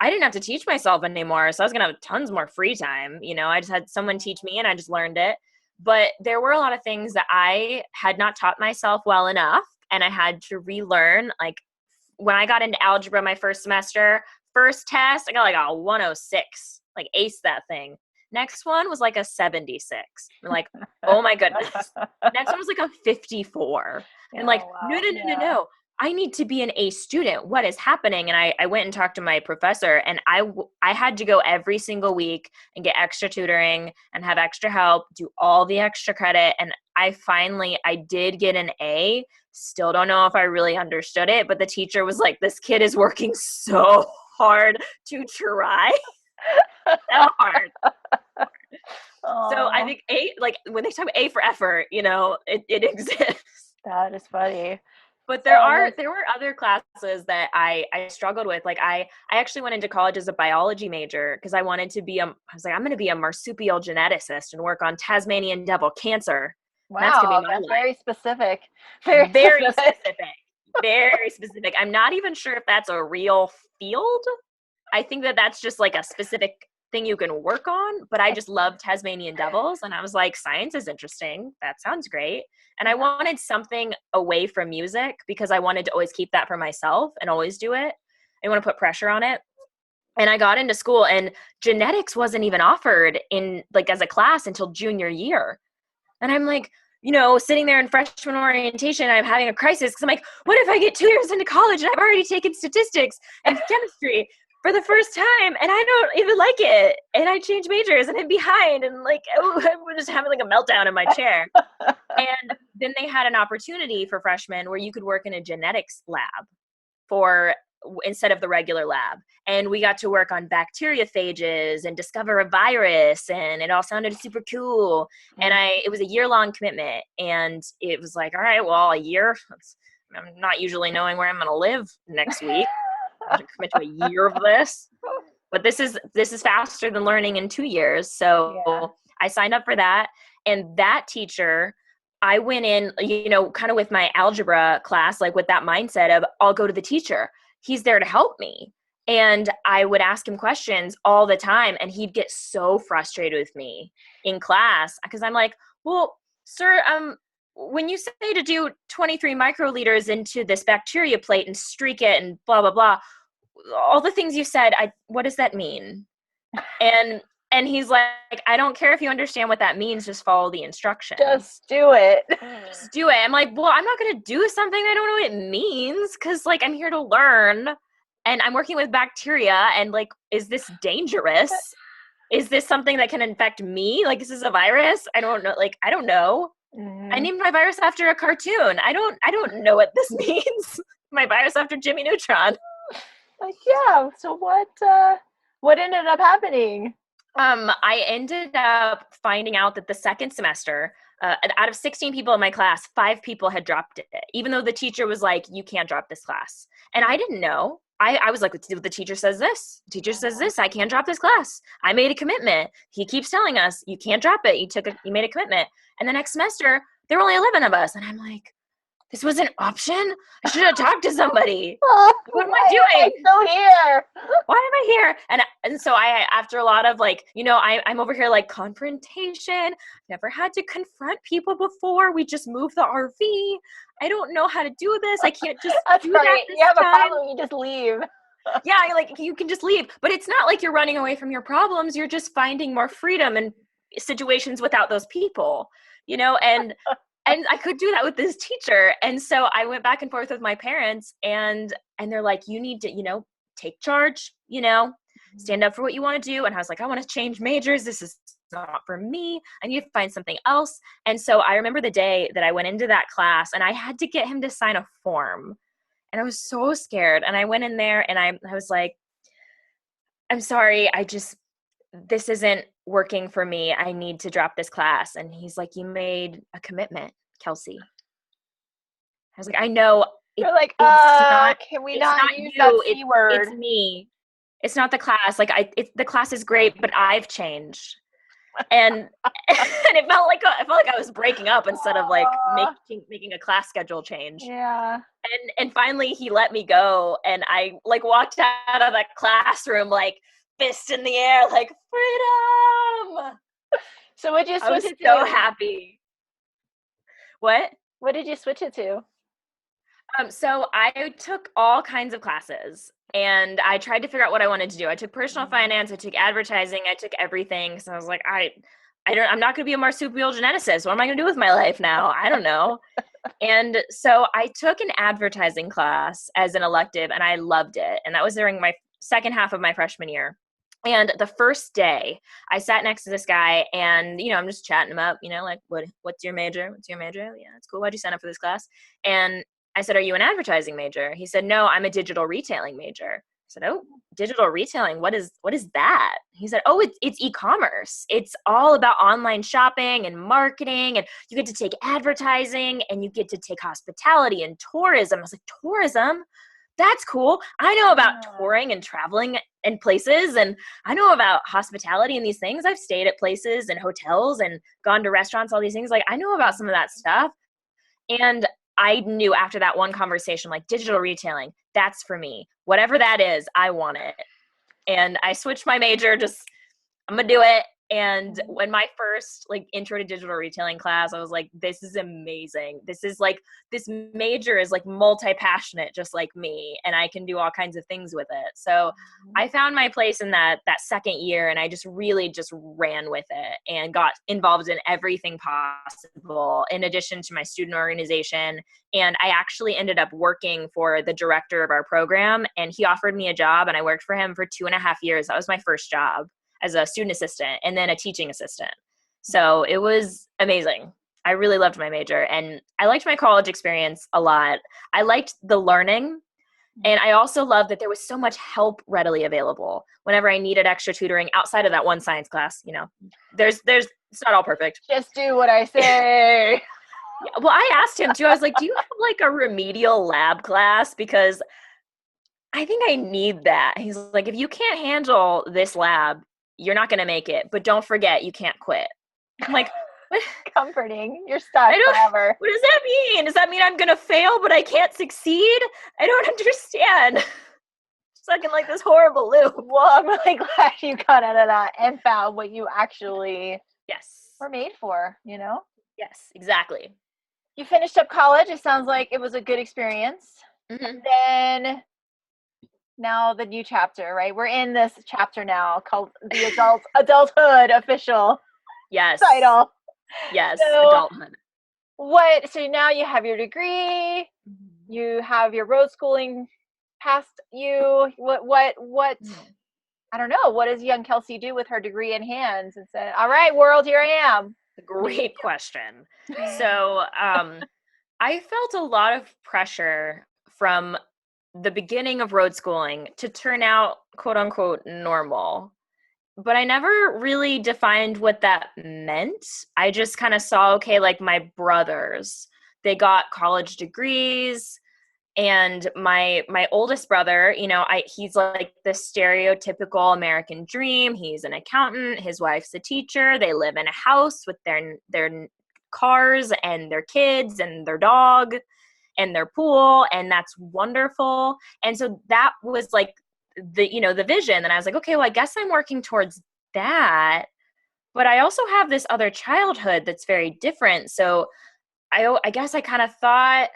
I didn't have to teach myself anymore, so I was going to have tons more free time. You know, I just had someone teach me, and I just learned it. But there were a lot of things that I had not taught myself well enough, and I had to relearn. Like, when I got into algebra my first semester, first test, I got like a 106, like aced that thing. Next one was like a 76. I'm like, oh my goodness. Next one was like a 54. And like, wow. No. I need to be an A student. What is happening? And I went and talked to my professor, and I had to go every single week and get extra tutoring and have extra help, do all the extra credit. And I did get an A. Still don't know if I really understood it, but the teacher was like, this kid is working so hard to try. So hard. So I think A, like when they talk A for effort, you know, it exists. That is funny. But there were other classes that I struggled with. Like I actually went into college as a biology major because I wanted to be I was like, I'm going to be a marsupial geneticist and work on Tasmanian devil cancer. Wow, that's gonna be my life. Very specific. Very specific. Very specific. I'm not even sure if that's a real field. I think that that's just like a specific thing you can work on, but I just love Tasmanian devils, and I was like, science is interesting. That sounds great. And I wanted something away from music because I wanted to always keep that for myself and always do it. I want to put pressure on it. And I got into school, and genetics wasn't even offered in like as a class until junior year. And I'm like, you know, sitting there in freshman orientation, I'm having a crisis because I'm like, what if I get 2 years into college and I've already taken statistics and chemistry for the first time, and I don't even like it, and I change majors, and I'm behind, and like, I'm just having like a meltdown in my chair. And then they had an opportunity for freshmen where you could work in a genetics lab instead of the regular lab, and we got to work on bacteriophages and discover a virus, and it all sounded super cool. And it was a year-long commitment, and it was like, all right, well, a year. I'm not usually knowing where I'm going to live next week. I commit to a year of this, but this is faster than learning in 2 years. So I signed up for that. And that teacher, I went in, you know, kind of with my algebra class, like with that mindset of I'll go to the teacher. He's there to help me. And I would ask him questions all the time, and he'd get so frustrated with me in class because I'm like, well, sir, when you say to do 23 microliters into this bacteria plate and streak it and blah, blah, blah, all the things you said, what does that mean? And he's like, I don't care if you understand what that means, just follow the instructions. Just do it. Just do it. I'm like, well, I'm not going to do something I don't know what it means, because like I'm here to learn, and I'm working with bacteria, and like, is this dangerous? Is this something that can infect me? Like, is this a virus? I don't know. Like, I don't know. I named my virus after a cartoon. I don't know what this means. My virus after Jimmy Neutron. Like, yeah. So what ended up happening? I ended up finding out that the second semester, out of 16 people in my class, 5 people had dropped it, even though the teacher was like, you can't drop this class. And I didn't know. I was like, the teacher says this. The teacher says this. I can't drop this class. I made a commitment. He keeps telling us, you can't drop it. You made a commitment. And the next semester, there were only 11 of us. And I'm like, this was an option? I should have talked to somebody. What am I doing? I'm still here. Why am I here? And so I, after a lot of like, I'm over here like confrontation. Never had to confront people before. We just moved the RV. I don't know how to do this. I can't just That's do right. that this You have time. a problem, you just leave. Yeah, like you can just leave. But it's not like you're running away from your problems. You're just finding more freedom in situations without those people, and I could do that with this teacher. And so I went back and forth with my parents, and they're like, you need to, take charge, stand up for what you want to do. And I was like, I want to change majors. This is not for me. I need to find something else. And so I remember the day that I went into that class, and I had to get him to sign a form. And I was so scared. And I went in there, and I was like, I'm sorry. This isn't working for me. I need to drop this class. And he's like, you made a commitment, Kelsey. I was like, I know. You're like, can we not use you, that C word? It's me. It's not the class. Like the class is great, but I've changed. And and it felt like I was breaking up instead of like making a class schedule change. Yeah. And finally he let me go, and I like walked out of that classroom like fist in the air, like freedom. So what'd you switch it to? I was so happy. What did you switch it to? So I took all kinds of classes, and I tried to figure out what I wanted to do. I took personal finance, I took advertising, I took everything. So I was like, I'm not going to be a marsupial geneticist. What am I going to do with my life now? I don't know. And so I took an advertising class as an elective, and I loved it. And that was during my second half of my freshman year. And the first day, I sat next to this guy, and, I'm just chatting him up, like, what's your major? What's your major? Yeah, that's cool. Why'd you sign up for this class? And I said, are you an advertising major? He said, no, I'm a digital retailing major. I said, oh, digital retailing. What is that? He said, oh, it's e-commerce. It's all about online shopping and marketing, and you get to take advertising, and you get to take hospitality and tourism. I was like, tourism? That's cool. I know about touring and traveling in places, and I know about hospitality and these things. I've stayed at places and hotels and gone to restaurants, all these things. Like, I know about some of that stuff. And I knew after that one conversation, like, digital retailing, that's for me. Whatever that is, I want it. And I switched my major, I'm going to do it. And when my first like intro to digital retailing class, I was like, this is amazing. This major is like multi-passionate, just like me, and I can do all kinds of things with it. So I found my place in that second year, and I just really just ran with it and got involved in everything possible in addition to my student organization. And I actually ended up working for the director of our program, and he offered me a job, and I worked for him for 2.5 years. That was my first job as a student assistant and then a teaching assistant. So it was amazing. I really loved my major, and I liked my college experience a lot. I liked the learning, and I also loved that there was so much help readily available whenever I needed extra tutoring outside of that one science class. There's it's not all perfect. Just do what I say. Well, I asked him too. I was like, do you have like a remedial lab class? Because I think I need that. He's like, if you can't handle this lab, you're not going to make it, but don't forget, you can't quit. I'm like, what? Comforting. You're stuck forever. What does that mean? Does that mean I'm going to fail, but I can't succeed? I don't understand. Stuck in like this horrible loop. Well, I'm really glad you got out of that and found what you actually were made for, Yes, exactly. You finished up college. It sounds like it was a good experience. Mm-hmm. And then now the new chapter, right? We're in this chapter now called the adulthood official Yes. title. Yes. So Adulthood. so now you have your degree, you have your road schooling past you. What I don't know, what does young Kelsey do with her degree in hands and say, all right, world, here I am? Great question. So I felt a lot of pressure from the beginning of road schooling to turn out quote unquote normal. But I never really defined what that meant. I just kind of saw, okay, like my brothers, they got college degrees, and my oldest brother, he's like the stereotypical American dream. He's an accountant, his wife's a teacher, they live in a house with their cars and their kids and their dog and their pool, and that's wonderful. And so that was like the vision. And I was like, okay, well, I guess I'm working towards that, but I also have this other childhood that's very different. So I guess I kind of thought,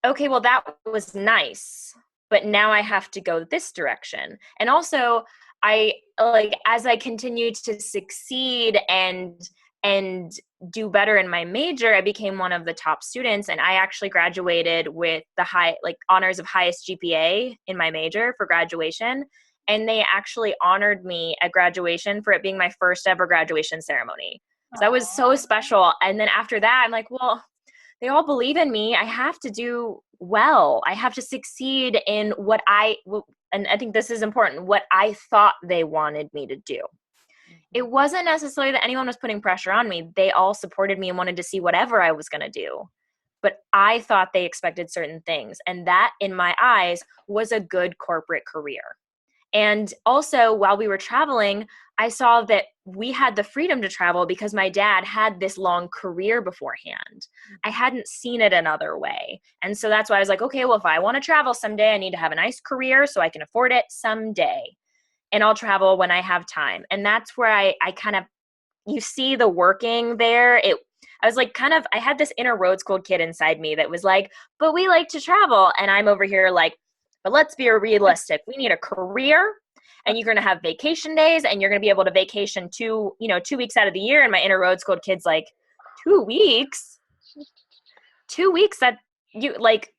okay, well, that was nice, but now I have to go this direction. And also, I like, as I continued to succeed and do better in my major, I became one of the top students, and I actually graduated with the honors of highest GPA in my major for graduation. And they actually honored me at graduation for it being my first ever graduation ceremony. So that was so special. And then after that, I'm like, well, they all believe in me. I have to do well. I have to succeed in and I think this is important, what I thought they wanted me to do. It wasn't necessarily that anyone was putting pressure on me. They all supported me and wanted to see whatever I was going to do. But I thought they expected certain things. And that, in my eyes, was a good corporate career. And also, while we were traveling, I saw that we had the freedom to travel because my dad had this long career beforehand. I hadn't seen it another way. And so that's why I was like, okay, well, if I want to travel someday, I need to have a nice career so I can afford it someday. And I'll travel when I have time. And that's where I kind of, you see the working there. I was like, I had this inner Roadschooled kid inside me that was like, but we like to travel. And I'm over here like, but let's be realistic. We need a career, and you're going to have vacation days, and you're going to be able to vacation 2 weeks out of the year. And my inner Roadschooled kid's like, 2 weeks? 2 weeks? That you like,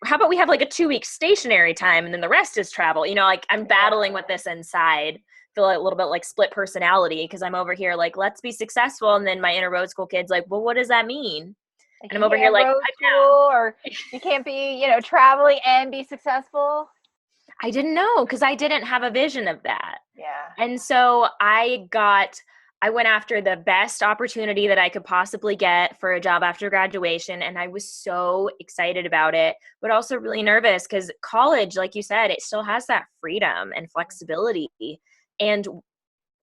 how about we have like a 2-week stationary time and then the rest is travel? Like I'm battling with this inside. Feel like a little bit like split personality because I'm over here like, let's be successful. And then my inner Roadschool kid's like, well, what does that mean? And I'm over here like, road school, or you can't be, traveling and be successful. I didn't know because I didn't have a vision of that. Yeah. And so I went after the best opportunity that I could possibly get for a job after graduation. And I was so excited about it, but also really nervous because college, like you said, it still has that freedom and flexibility. And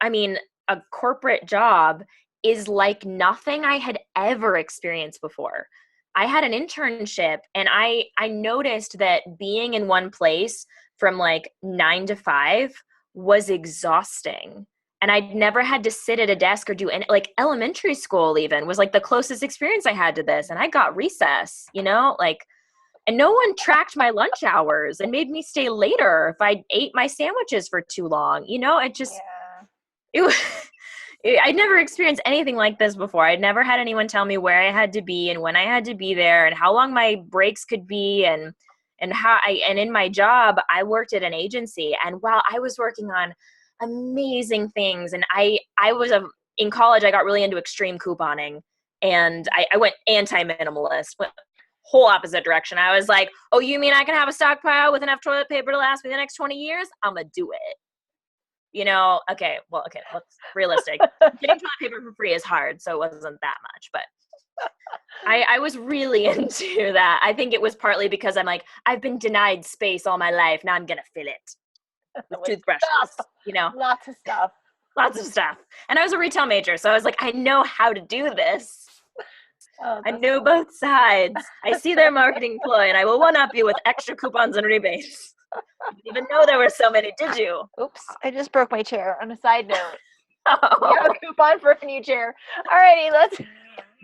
I mean, a corporate job is like nothing I had ever experienced before. I had an internship, and I noticed that being in one place from like 9 to 5 was exhausting. And I'd never had to sit at a desk or do any, like elementary school even was like the closest experience I had to this. And I got recess, and no one tracked my lunch hours and made me stay later if I ate my sandwiches for too long. I'd never experienced anything like this before. I'd never had anyone tell me where I had to be and when I had to be there and how long my breaks could be and in my job, I worked at an agency, and while I was working on amazing things, and in college, I got really into extreme couponing, and I went anti-minimalist, went whole opposite direction. I was like, oh, you mean I can have a stockpile with enough toilet paper to last me the next 20 years? I'm gonna do it. Okay, let's realistic. Getting toilet paper for free is hard, so it wasn't that much, but I was really into that. I think it was partly because I'm like, I've been denied space all my life. Now I'm going to fill it with toothbrushes, Lots of stuff. Lots of stuff. And I was a retail major, so I was like, I know how to do this. I know both sides. I see their marketing ploy, and I will one-up you with extra coupons and rebates. You didn't even know there were so many, did you? Oops, I just broke my chair. On a side note, you have a coupon for a new chair. Alrighty, let's.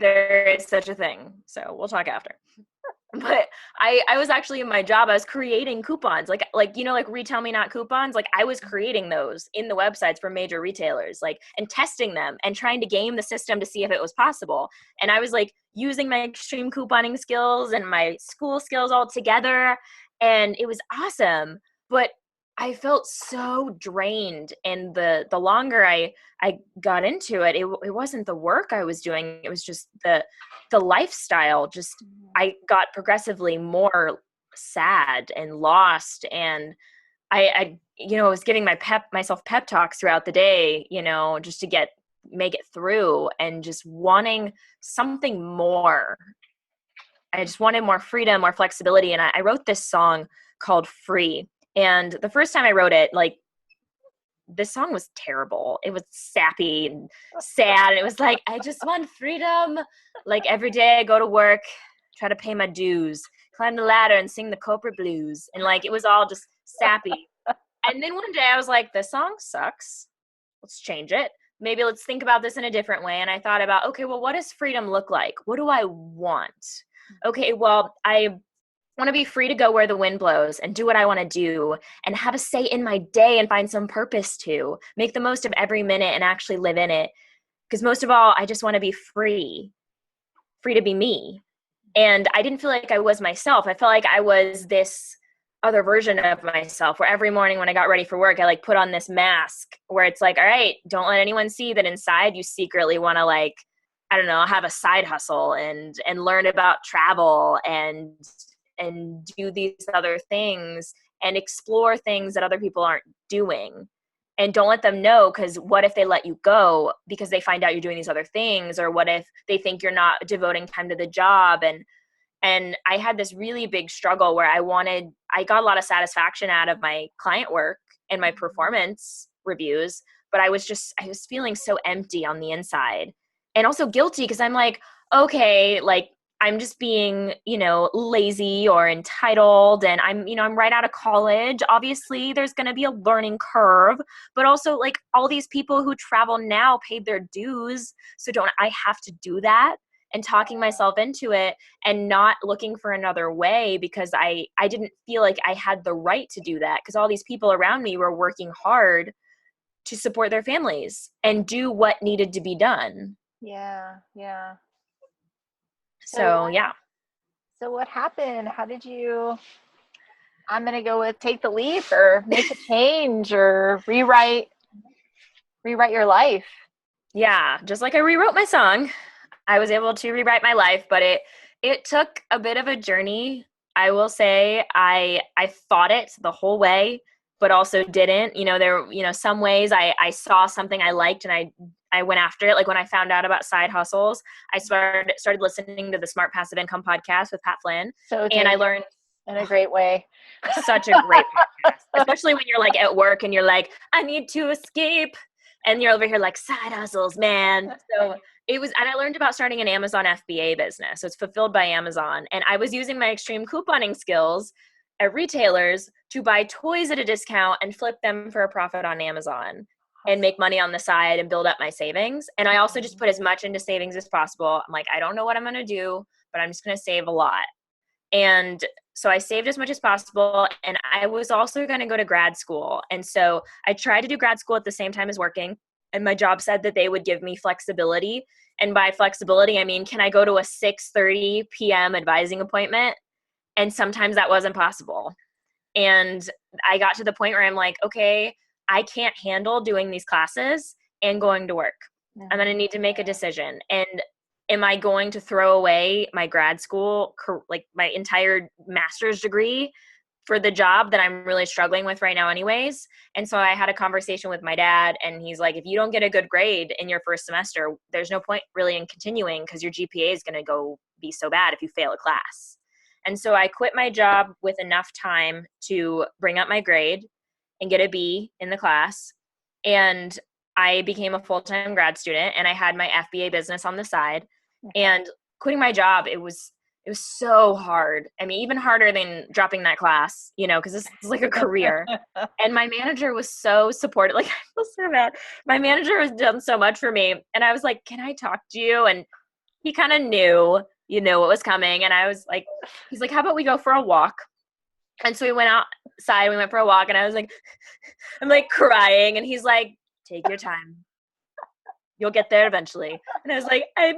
There is such a thing, so we'll talk after. But I was actually in my job, I was creating coupons, like, like Retail Me Not coupons. Like I was creating those in the websites for major retailers, like, and testing them and trying to game the system to see if it was possible. And I was like using my extreme couponing skills and my school skills all together. And it was awesome. But I felt so drained. And the longer I got into it, it wasn't the work I was doing. It was just the lifestyle. Just, I got progressively more sad and lost. And I was getting myself pep talks throughout the day, just to make it through, and just wanting something more. I just wanted more freedom, more flexibility. And I wrote this song called Free. And the first time I wrote it, like, this song was terrible. It was sappy and sad. And it was like, I just want freedom. Like every day I go to work, try to pay my dues, climb the ladder and sing the corporate blues. And like, it was all just sappy. And then one day I was like, this song sucks. Let's change it. Maybe let's think about this in a different way. And I thought about, okay, well, what does freedom look like? What do I want? Okay, well, I want to be free to go where the wind blows and do what I want to do and have a say in my day and find some purpose to make the most of every minute and actually live in it. Because most of all, I just want to be free to be me. And I didn't feel like I was myself. I felt like I was this other version of myself, where every morning when I got ready for work, I like put on this mask where it's like, all right, don't let anyone see that inside you secretly want to, like, I don't know, have a side hustle and learn about travel and do these other things and explore things that other people aren't doing. And don't let them know, because what if they let you go because they find out you're doing these other things? Or what if they think you're not devoting time to the job? And I had this really big struggle where I got a lot of satisfaction out of my client work and my performance reviews, but I was feeling so empty on the inside, and also guilty because I'm like, okay, like, I'm just being, lazy or entitled, and I'm right out of college. Obviously, there's going to be a learning curve, but also, like, all these people who travel now paid their dues. So don't I have to do that? And talking myself into it and not looking for another way, because I didn't feel like I had the right to do that, because all these people around me were working hard to support their families and do what needed to be done. Yeah. So yeah. So what happened? How did you, I'm going to go with take the leap or make a change or rewrite your life? Yeah. Just like I rewrote my song, I was able to rewrite my life, but it took a bit of a journey. I will say I thought it the whole way, but also didn't. Some ways I saw something I liked and I went after it. Like when I found out about side hustles, I started listening to the Smart Passive Income podcast with Pat Flynn. And I learned in a great way. Such a great podcast, especially when you're like at work and you're like, I need to escape. And you're over here like, side hustles, man. So and I learned about starting an Amazon FBA business. So it's fulfilled by Amazon. And I was using my extreme couponing skills at retailers to buy toys at a discount and flip them for a profit on Amazon and make money on the side and build up my savings. And I also just put as much into savings as possible. I'm like, I don't know what I'm going to do, but I'm just going to save a lot. And so I saved as much as possible. And I was also going to go to grad school. And so I tried to do grad school at the same time as working. And my job said that they would give me flexibility. And by flexibility, I mean, can I go to a 6:30 p.m. advising appointment? And sometimes that wasn't possible. And I got to the point where I'm like, okay, I can't handle doing these classes and going to work. I'm going to need to make a decision. And am I going to throw away my grad school, like my entire master's degree, for the job that I'm really struggling with right now anyways? And so I had a conversation with my dad, and he's like, if you don't get a good grade in your first semester, there's no point really in continuing, because your GPA is going to go be so bad if you fail a class. And so I quit my job with enough time to bring up my grade and get a B in the class. And I became a full-time grad student, and I had my FBA business on the side. And quitting my job, it was so hard. I mean, even harder than dropping that class, because this is like a career. And my manager was so supportive. Like, I feel so bad. My manager has done so much for me. And I was like, can I talk to you? And he kind of knew. you know what was coming. And I was like, he's like, how about we go for a walk? And so we went outside, we went for a walk, and I was like, I'm like crying. And he's like, take your time. You'll get there eventually. And I was like, I'm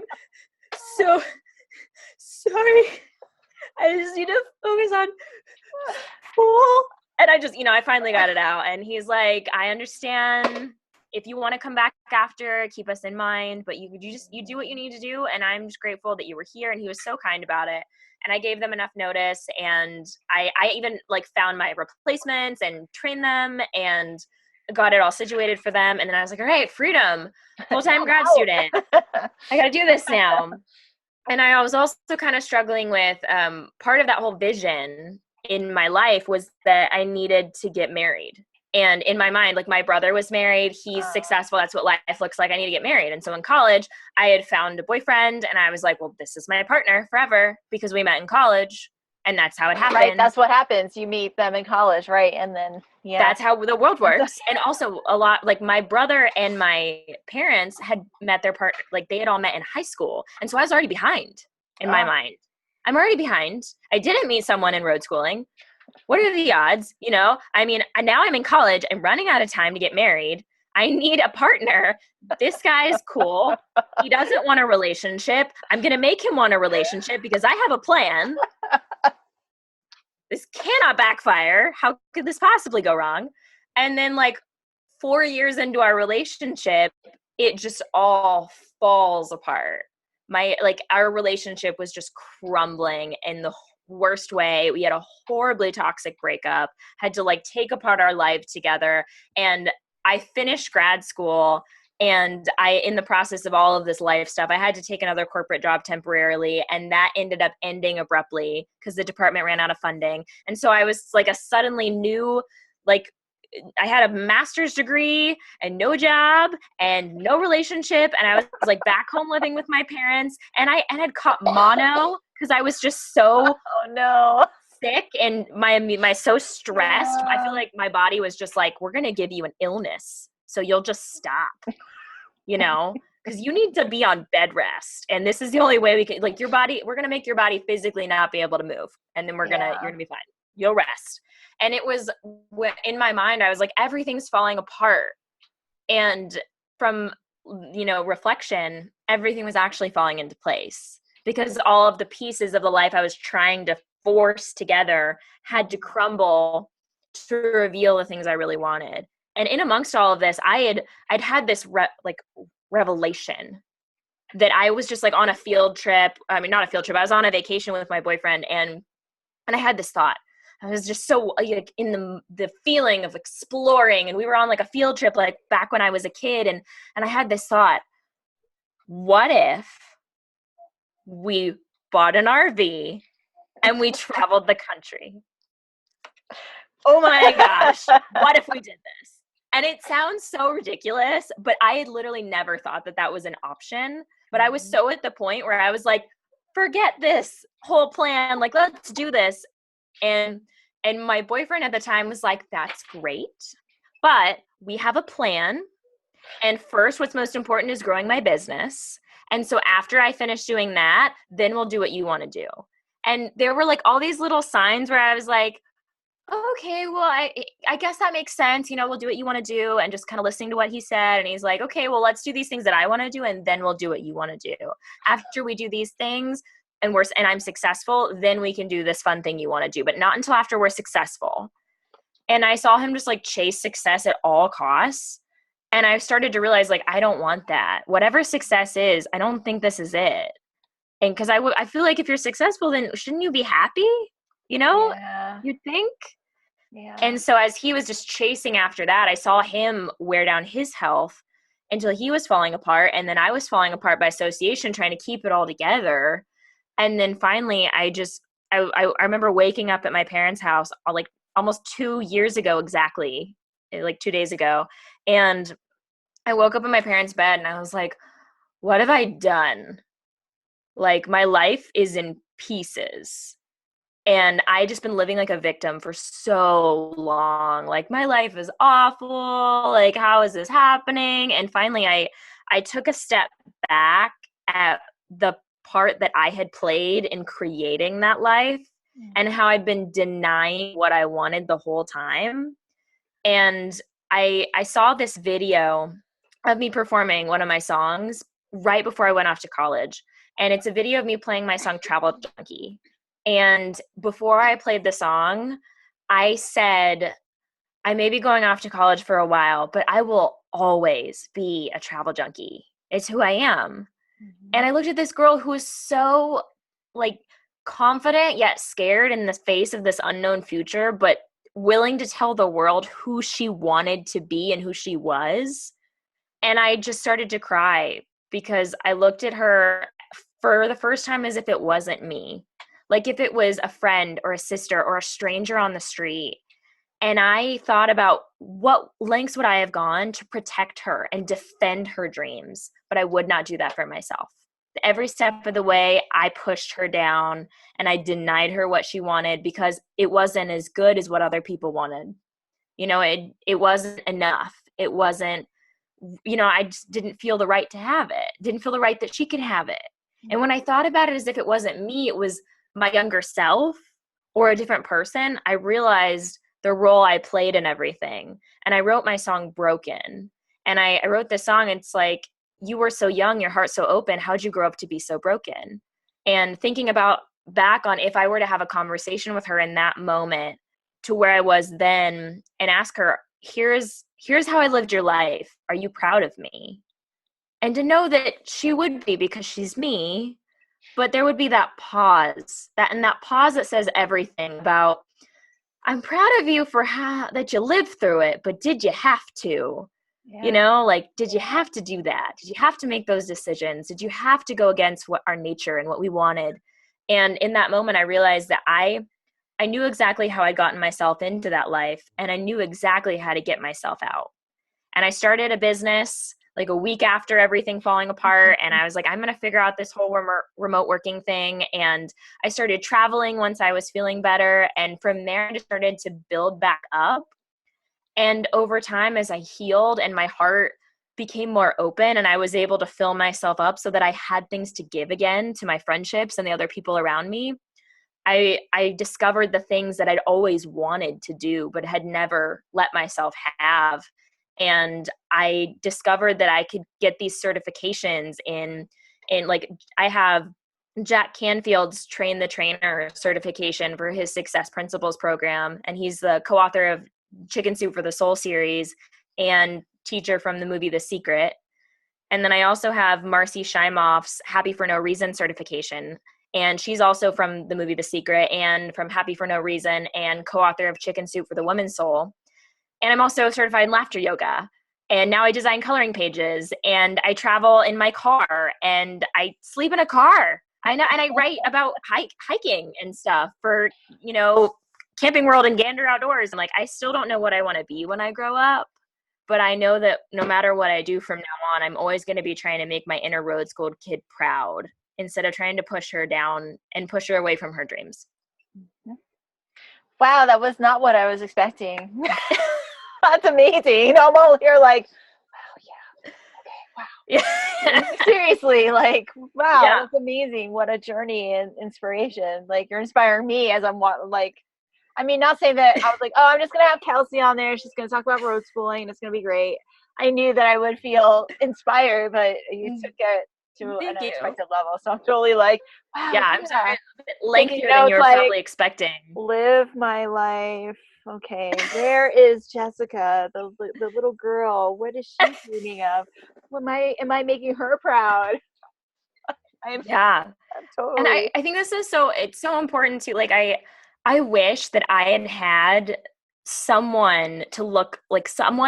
so sorry. I just need to focus on school. And I just, I finally got it out. And he's like, I understand. If you want to come back after, keep us in mind, but you do what you need to do. And I'm just grateful that you were here. And he was so kind about it. And I gave them enough notice. And I even like found my replacements and trained them and got it all situated for them. And then I was like, all right, freedom, full-time grad student. I got to do this now. And I was also kind of struggling with part of that whole vision in my life was that I needed to get married. And in my mind, like my brother was married, he's successful, that's what life looks like, I need to get married. And so in college, I had found a boyfriend and I was like, well, this is my partner forever because we met in college and that's how it happened. Right, that's what happens. You meet them in college, right? And then, yeah. That's how the world works. And also a lot, like my brother and my parents had met their partner, like they had all met in high school. And so I was already behind in my mind. I'm already behind. I didn't meet someone in road schooling. What are the odds? I mean, now I'm in college. I'm running out of time to get married. I need a partner. This guy's cool. He doesn't want a relationship. I'm going to make him want a relationship because I have a plan. This cannot backfire. How could this possibly go wrong? And then like 4 years into our relationship, it just all falls apart. Our relationship was just crumbling in the worst way. We had a horribly toxic breakup, had to like take apart our life together. And I finished grad school and in the process of all of this life stuff, I had to take another corporate job temporarily. And that ended up ending abruptly because the department ran out of funding. And so I was like suddenly new, like I had a master's degree and no job and no relationship. And I was like back home living with my parents and I had caught mono because I was just so sick and my so stressed. I feel like my body was just like, we're going to give you an illness. So you'll just stop, because you need to be on bed rest. And this is the only way we can, like your body, we're going to make your body physically not be able to move. And then you're going to be fine. You'll rest. And it was in my mind, I was like, everything's falling apart. And from, reflection, everything was actually falling into place because all of the pieces of the life I was trying to force together had to crumble to reveal the things I really wanted. And in amongst all of this, I'd had this revelation that I was just like on a field trip. I mean, not a field trip. I was on a vacation with my boyfriend and I had this thought. I was just so like in the feeling of exploring, and we were on like a field trip like back when I was a kid, and I had this thought, what if we bought an RV and we traveled the country? Oh my gosh, what if we did this? And it sounds so ridiculous, but I had literally never thought that was an option. But I was so at the point where I was like, forget this whole plan, like let's do this. And my boyfriend at the time was like, that's great, but we have a plan. And first, what's most important is growing my business. And so after I finish doing that, then we'll do what you want to do. And there were like all these little signs where I was like, okay, well, I guess that makes sense. We'll do what you want to do, and just kind of listening to what he said. And he's like, okay, well, let's do these things that I want to do, and then we'll do what you want to do. After we do these things, and I'm successful, then we can do this fun thing you want to do, but not until after we're successful. And I saw him just like chase success at all costs. And I started to realize like, I don't want that. Whatever success is, I don't think this is it. And because I feel like if you're successful, then shouldn't you be happy? You'd think. Yeah. And so as he was just chasing after that, I saw him wear down his health until he was falling apart. And then I was falling apart by association, trying to keep it all together. And then finally, I remember waking up at my parents' house like almost 2 years ago, exactly, like 2 days ago. And I woke up in my parents' bed and I was like, what have I done? Like my life is in pieces. And I just been living like a victim for so long. Like my life is awful. Like, how is this happening? And finally, I took a step back at the part that I had played in creating that life and how I'd been denying what I wanted the whole time. And I saw this video of me performing one of my songs right before I went off to college. And it's a video of me playing my song Travel Junkie. And before I played the song, I said, I may be going off to college for a while, but I will always be a travel junkie. It's who I am. Mm-hmm. And I looked at this girl who was so like confident yet scared in the face of this unknown future, but willing to tell the world who she wanted to be and who she was. And I just started to cry because I looked at her for the first time as if it wasn't me. Like if it was a friend or a sister or a stranger on the street. And I thought about what lengths would I have gone to protect her and defend her dreams, but I would not do that for myself. Every step of the way, I pushed her down and I denied her what she wanted because it wasn't as good as what other people wanted. You know, it wasn't enough. It wasn't, you know, I just didn't feel the right to have it. Didn't feel the right that she could have it. And when I thought about it as if it wasn't me, it was my younger self or a different person, I realized the role I played in everything. And I wrote my song Broken. And I wrote this song. It's like, you were so young, your heart so open. How'd you grow up to be so broken? And thinking about back on if I were to have a conversation with her in that moment to where I was then and ask her, here's how I lived your life. Are you proud of me? And to know that she would be because she's me, but there would be that pause, that pause that says everything about, I'm proud of you for how that you lived through it, but did you have to? Yeah. You know, like, did you have to do that? Did you have to make those decisions? Did you have to go against what our nature and what we wanted? And in that moment, I realized that I knew exactly how I'd gotten myself into that life, and I knew exactly how to get myself out. And I started a business like a week after everything falling apart. And I was like, I'm going to figure out this whole remote working thing. And I started traveling once I was feeling better. And from there, I just started to build back up. And over time, as I healed and my heart became more open and I was able to fill myself up so that I had things to give again to my friendships and the other people around me, I discovered the things that I'd always wanted to do, but had never let myself have. And I discovered that I could get these certifications in like, I have Jack Canfield's Train the Trainer certification for his Success Principles program. And he's the co-author of Chicken Soup for the Soul series and teacher from the movie The Secret. And then I also have Marcy Shimoff's Happy for No Reason certification. And she's also from the movie The Secret and from Happy for No Reason and co-author of Chicken Soup for the Woman's Soul. And I'm also certified in laughter yoga. And now I design coloring pages and I travel in my car and I sleep in a car. I know, and I write about hiking and stuff for, you know, Camping World and Gander Outdoors. I'm like, I still don't know what I want to be when I grow up, but I know that no matter what I do from now on, I'm always going to be trying to make my inner Roadschooled kid proud instead of trying to push her down and push her away from her dreams. Wow, that was not what I was expecting. That's amazing. You know, I'm all here like, wow, yeah, okay, wow. Yeah. Seriously, like, wow, yeah. That's amazing. What a journey and inspiration. Like, you're inspiring me as I'm like, I mean, not saying that I was like, oh, I'm just going to have Kelsey on there. She's going to talk about road schooling and it's going to be great. I knew that I would feel inspired, but you took it to an unexpected level. So I'm totally like, wow. Yeah, I'm sorry. A bit lengthier than you were probably expecting. Live my life. Okay, where is Jessica, the little girl? What is she dreaming of? Am I making her proud? I'm totally. And I think this is it's so important to, like, I wish that I had someone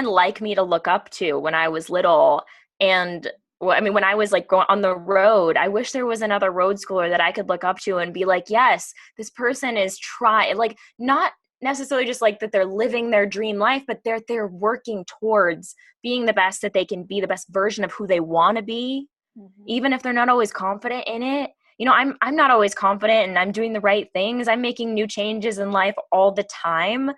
like me to look up to when I was little. And I mean, when I was like going on the road, I wish there was another road schooler that I could look up to and be like, yes, this person is trying, like, not necessarily just like that they're living their dream life, but they're working towards being the best that they can be, the best version of who they want to be, even if they're not always confident in it. You know, I'm not always confident and I'm doing the right things. I'm making new changes in life all the time.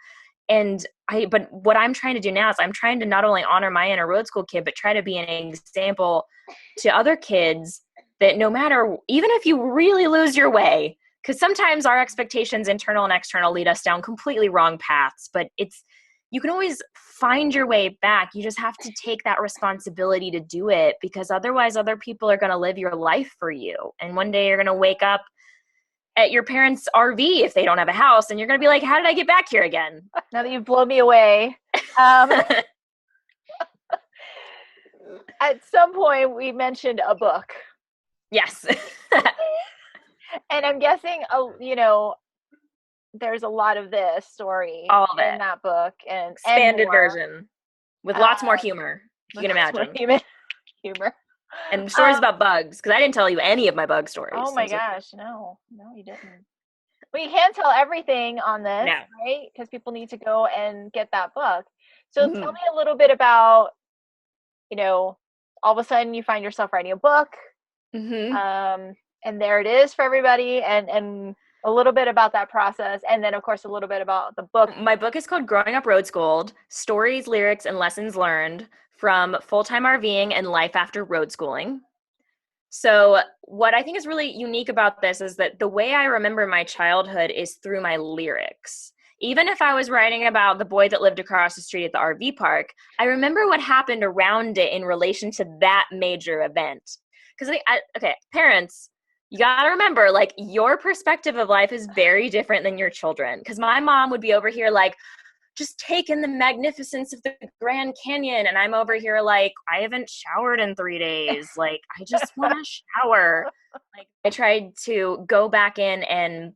But what I'm trying to do now is I'm trying to not only honor my inner road school kid, but try to be an example to other kids that no matter, even if you really lose your way, because sometimes our expectations, internal and external, lead us down completely wrong paths, but you can always find your way back. You just have to take that responsibility to do it, because otherwise other people are going to live your life for you. And one day you're going to wake up at your parents' RV if they don't have a house, and you're going to be like, how did I get back here again? Now that you've blown me away. At some point we mentioned a book. Yes. And I'm guessing, there's a lot of this story All of in it. that book, and Expanded more. version with lots more humor, if you can imagine. Humor. And stories about bugs, because I didn't tell you any of my bug stories. Oh my gosh, no, you didn't. Well, you can't tell everything on this, right? Because people need to go and get that book. So tell me a little bit about, all of a sudden you find yourself writing a book, and there it is for everybody, and a little bit about that process, and then of course a little bit about the book. My book is called Growing Up Roadschooled: Stories, Lyrics, and Lessons Learned from Full-Time RVing and Life After Roadschooling. So what I think is really unique about this is that the way I remember my childhood is through my lyrics. Even if I was writing about the boy that lived across the street at the RV park, I remember what happened around it in relation to that major event. Because parents, you got to remember, like, your perspective of life is very different than your children. Because my mom would be over here like, just take in the magnificence of the Grand Canyon. And I'm over here like, I haven't showered in 3 days. Like, I just want to shower. Like, I tried to go back in and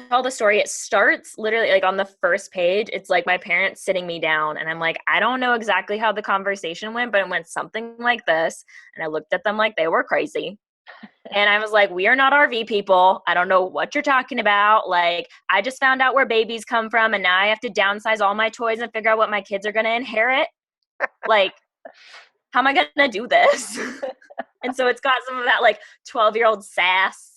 tell the story. It starts literally like on the first page. It's like my parents sitting me down, and I'm like, I don't know exactly how the conversation went, but it went something like this. And I looked at them like they were crazy. And I was like, we are not RV people. I don't know what you're talking about. Like, I just found out where babies come from, and now I have to downsize all my toys and figure out what my kids are going to inherit. Like, how am I going to do this? And so it's got some of that like 12-year-old sass.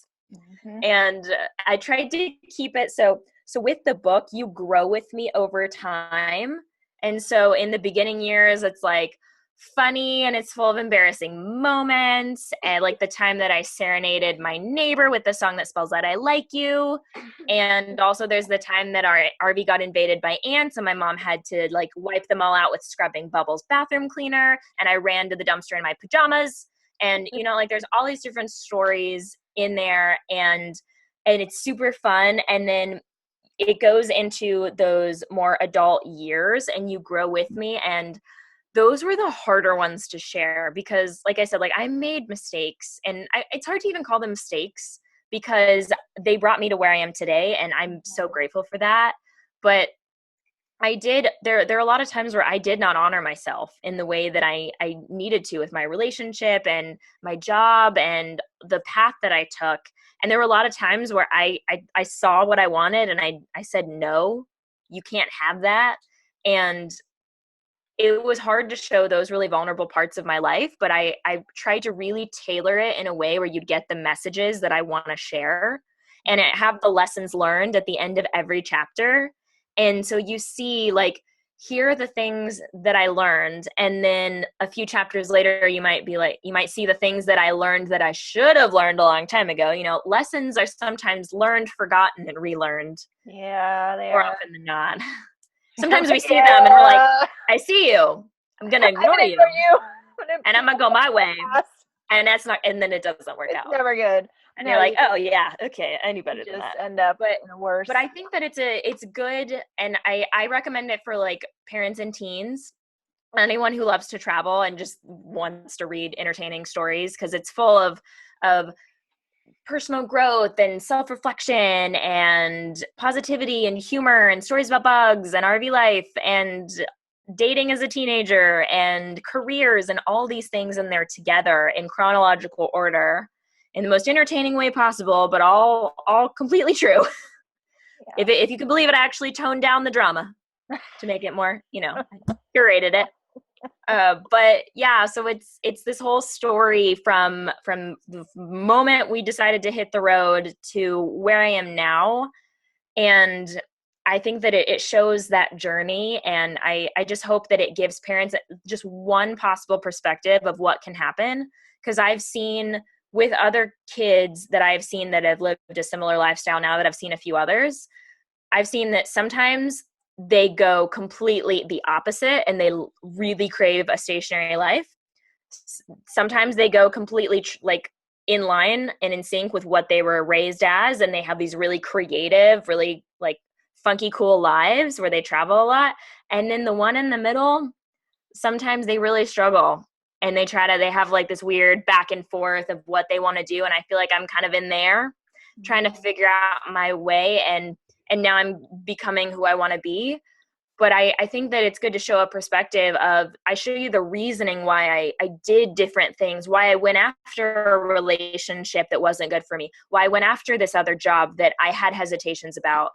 And I tried to keep it so with the book, you grow with me over time. And so in the beginning years, it's like funny and it's full of embarrassing moments, and like the time that I serenaded my neighbor with the song that spells out I like you. And also there's the time that our RV got invaded by ants, and my mom had to like wipe them all out with scrubbing bubbles bathroom cleaner, and I ran to the dumpster in my pajamas. And like there's all these different stories in there, and it's super fun. And then it goes into those more adult years, and you grow with me. And those were the harder ones to share because, like I said, like I made mistakes, and it's hard to even call them mistakes because they brought me to where I am today, and I'm so grateful for that. But there are a lot of times where I did not honor myself in the way that I needed to with my relationship and my job and the path that I took. And there were a lot of times where I saw what I wanted, and I said, no, you can't have that. And it was hard to show those really vulnerable parts of my life, but I tried to really tailor it in a way where you'd get the messages that I want to share, and have the lessons learned at the end of every chapter. And so you see, like, here are the things that I learned. And then a few chapters later, you might see the things that I learned that I should have learned a long time ago. Lessons are sometimes learned, forgotten, and relearned. Yeah, they more are. often than not. Sometimes we see them and we're like, I see you. I'm going to ignore you. And I'm going to go my way. And then it doesn't work out. It's never good. And you're like, oh yeah, okay, I knew better than that. End up worse. But I think that it's good, and I recommend it for like parents and teens, anyone who loves to travel and just wants to read entertaining stories, because it's full of personal growth and self-reflection and positivity and humor and stories about bugs and RV life and dating as a teenager and careers and all these things in there together in chronological order in the most entertaining way possible, but all completely true. Yeah. If you can believe it, I actually toned down the drama to make it more, curated it. But yeah, so it's this whole story from the moment we decided to hit the road to where I am now. And I think that it shows that journey. And I just hope that it gives parents just one possible perspective of what can happen. Because I've seen with other kids that I've seen that have lived a similar lifestyle now that I've seen a few others, I've seen that sometimes they go completely the opposite and they really crave a stationary life. Sometimes they go completely like in line and in sync with what they were raised as, and they have these really creative, really like funky, cool lives where they travel a lot. And then the one in the middle, sometimes they really struggle and they have like this weird back and forth of what they want to do. And I feel like I'm kind of in there trying to figure out my way, and now I'm becoming who I want to be. But I think that it's good to show a perspective of, I show you the reasoning why I did different things, why I went after a relationship that wasn't good for me, why I went after this other job that I had hesitations about,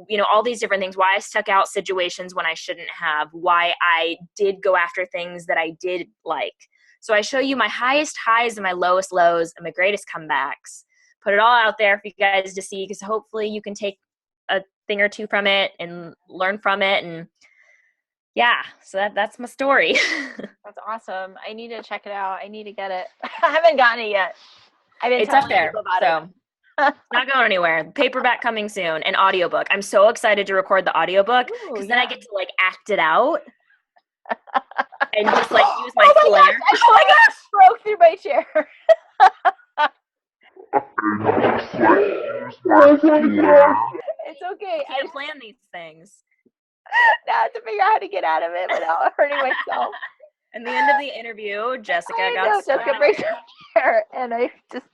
you know, all these different things, why I stuck out situations when I shouldn't have, why I did go after things that I did like. So I show you my highest highs and my lowest lows and my greatest comebacks. Put it all out there for you guys to see, because hopefully you can take a thing or two from it and learn from it. And yeah, so that's my story. That's awesome. I need to check it out. I need to get it. I haven't gotten it yet. I've been It's telling up there, people about so it's not going anywhere. Paperback coming soon, and audiobook. I'm so excited to record the audiobook, because then I get to like act it out and just like use my flair. Gosh, I feel like I broke through my chair. It's okay. I can't plan these things. Now I have to figure out how to get out of it without hurting myself. At the end of the interview, Jessica breaks her chair, and I just,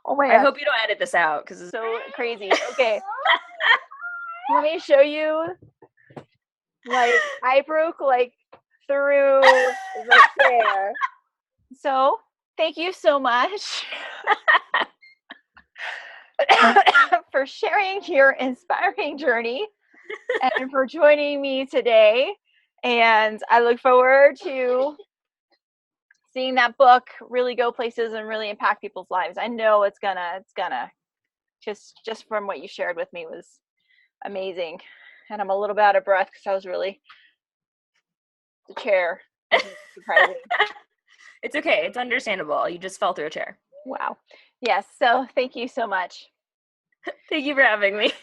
oh my god. I hope you don't edit this out, because it's so crazy. Okay. Let me show you. Like, I broke like through the chair. So thank you so much for sharing your inspiring journey and for joining me today. And I look forward to seeing that book really go places and really impact people's lives. I know it's gonna just from what you shared with me was amazing. And I'm a little bit out of breath because I was really, the chair. Surprising. It's okay. It's understandable. You just fell through a chair. Wow. Yes. So thank you so much. Thank you for having me.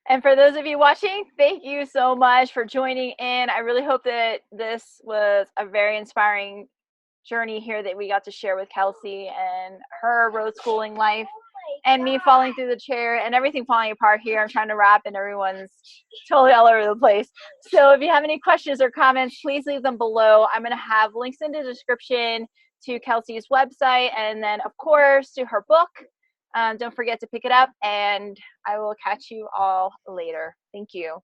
And for those of you watching, thank you so much for joining in. I really hope that this was a very inspiring journey here that we got to share with Kelsey and her road schooling life, and me falling through the chair and everything falling apart here. I'm trying to wrap and everyone's totally all over the place. So if you have any questions or comments, please leave them below. I'm going to have links in the description to Kelsey's website, and then of course to her book. Don't forget to pick it up, and I will catch you all later. Thank you.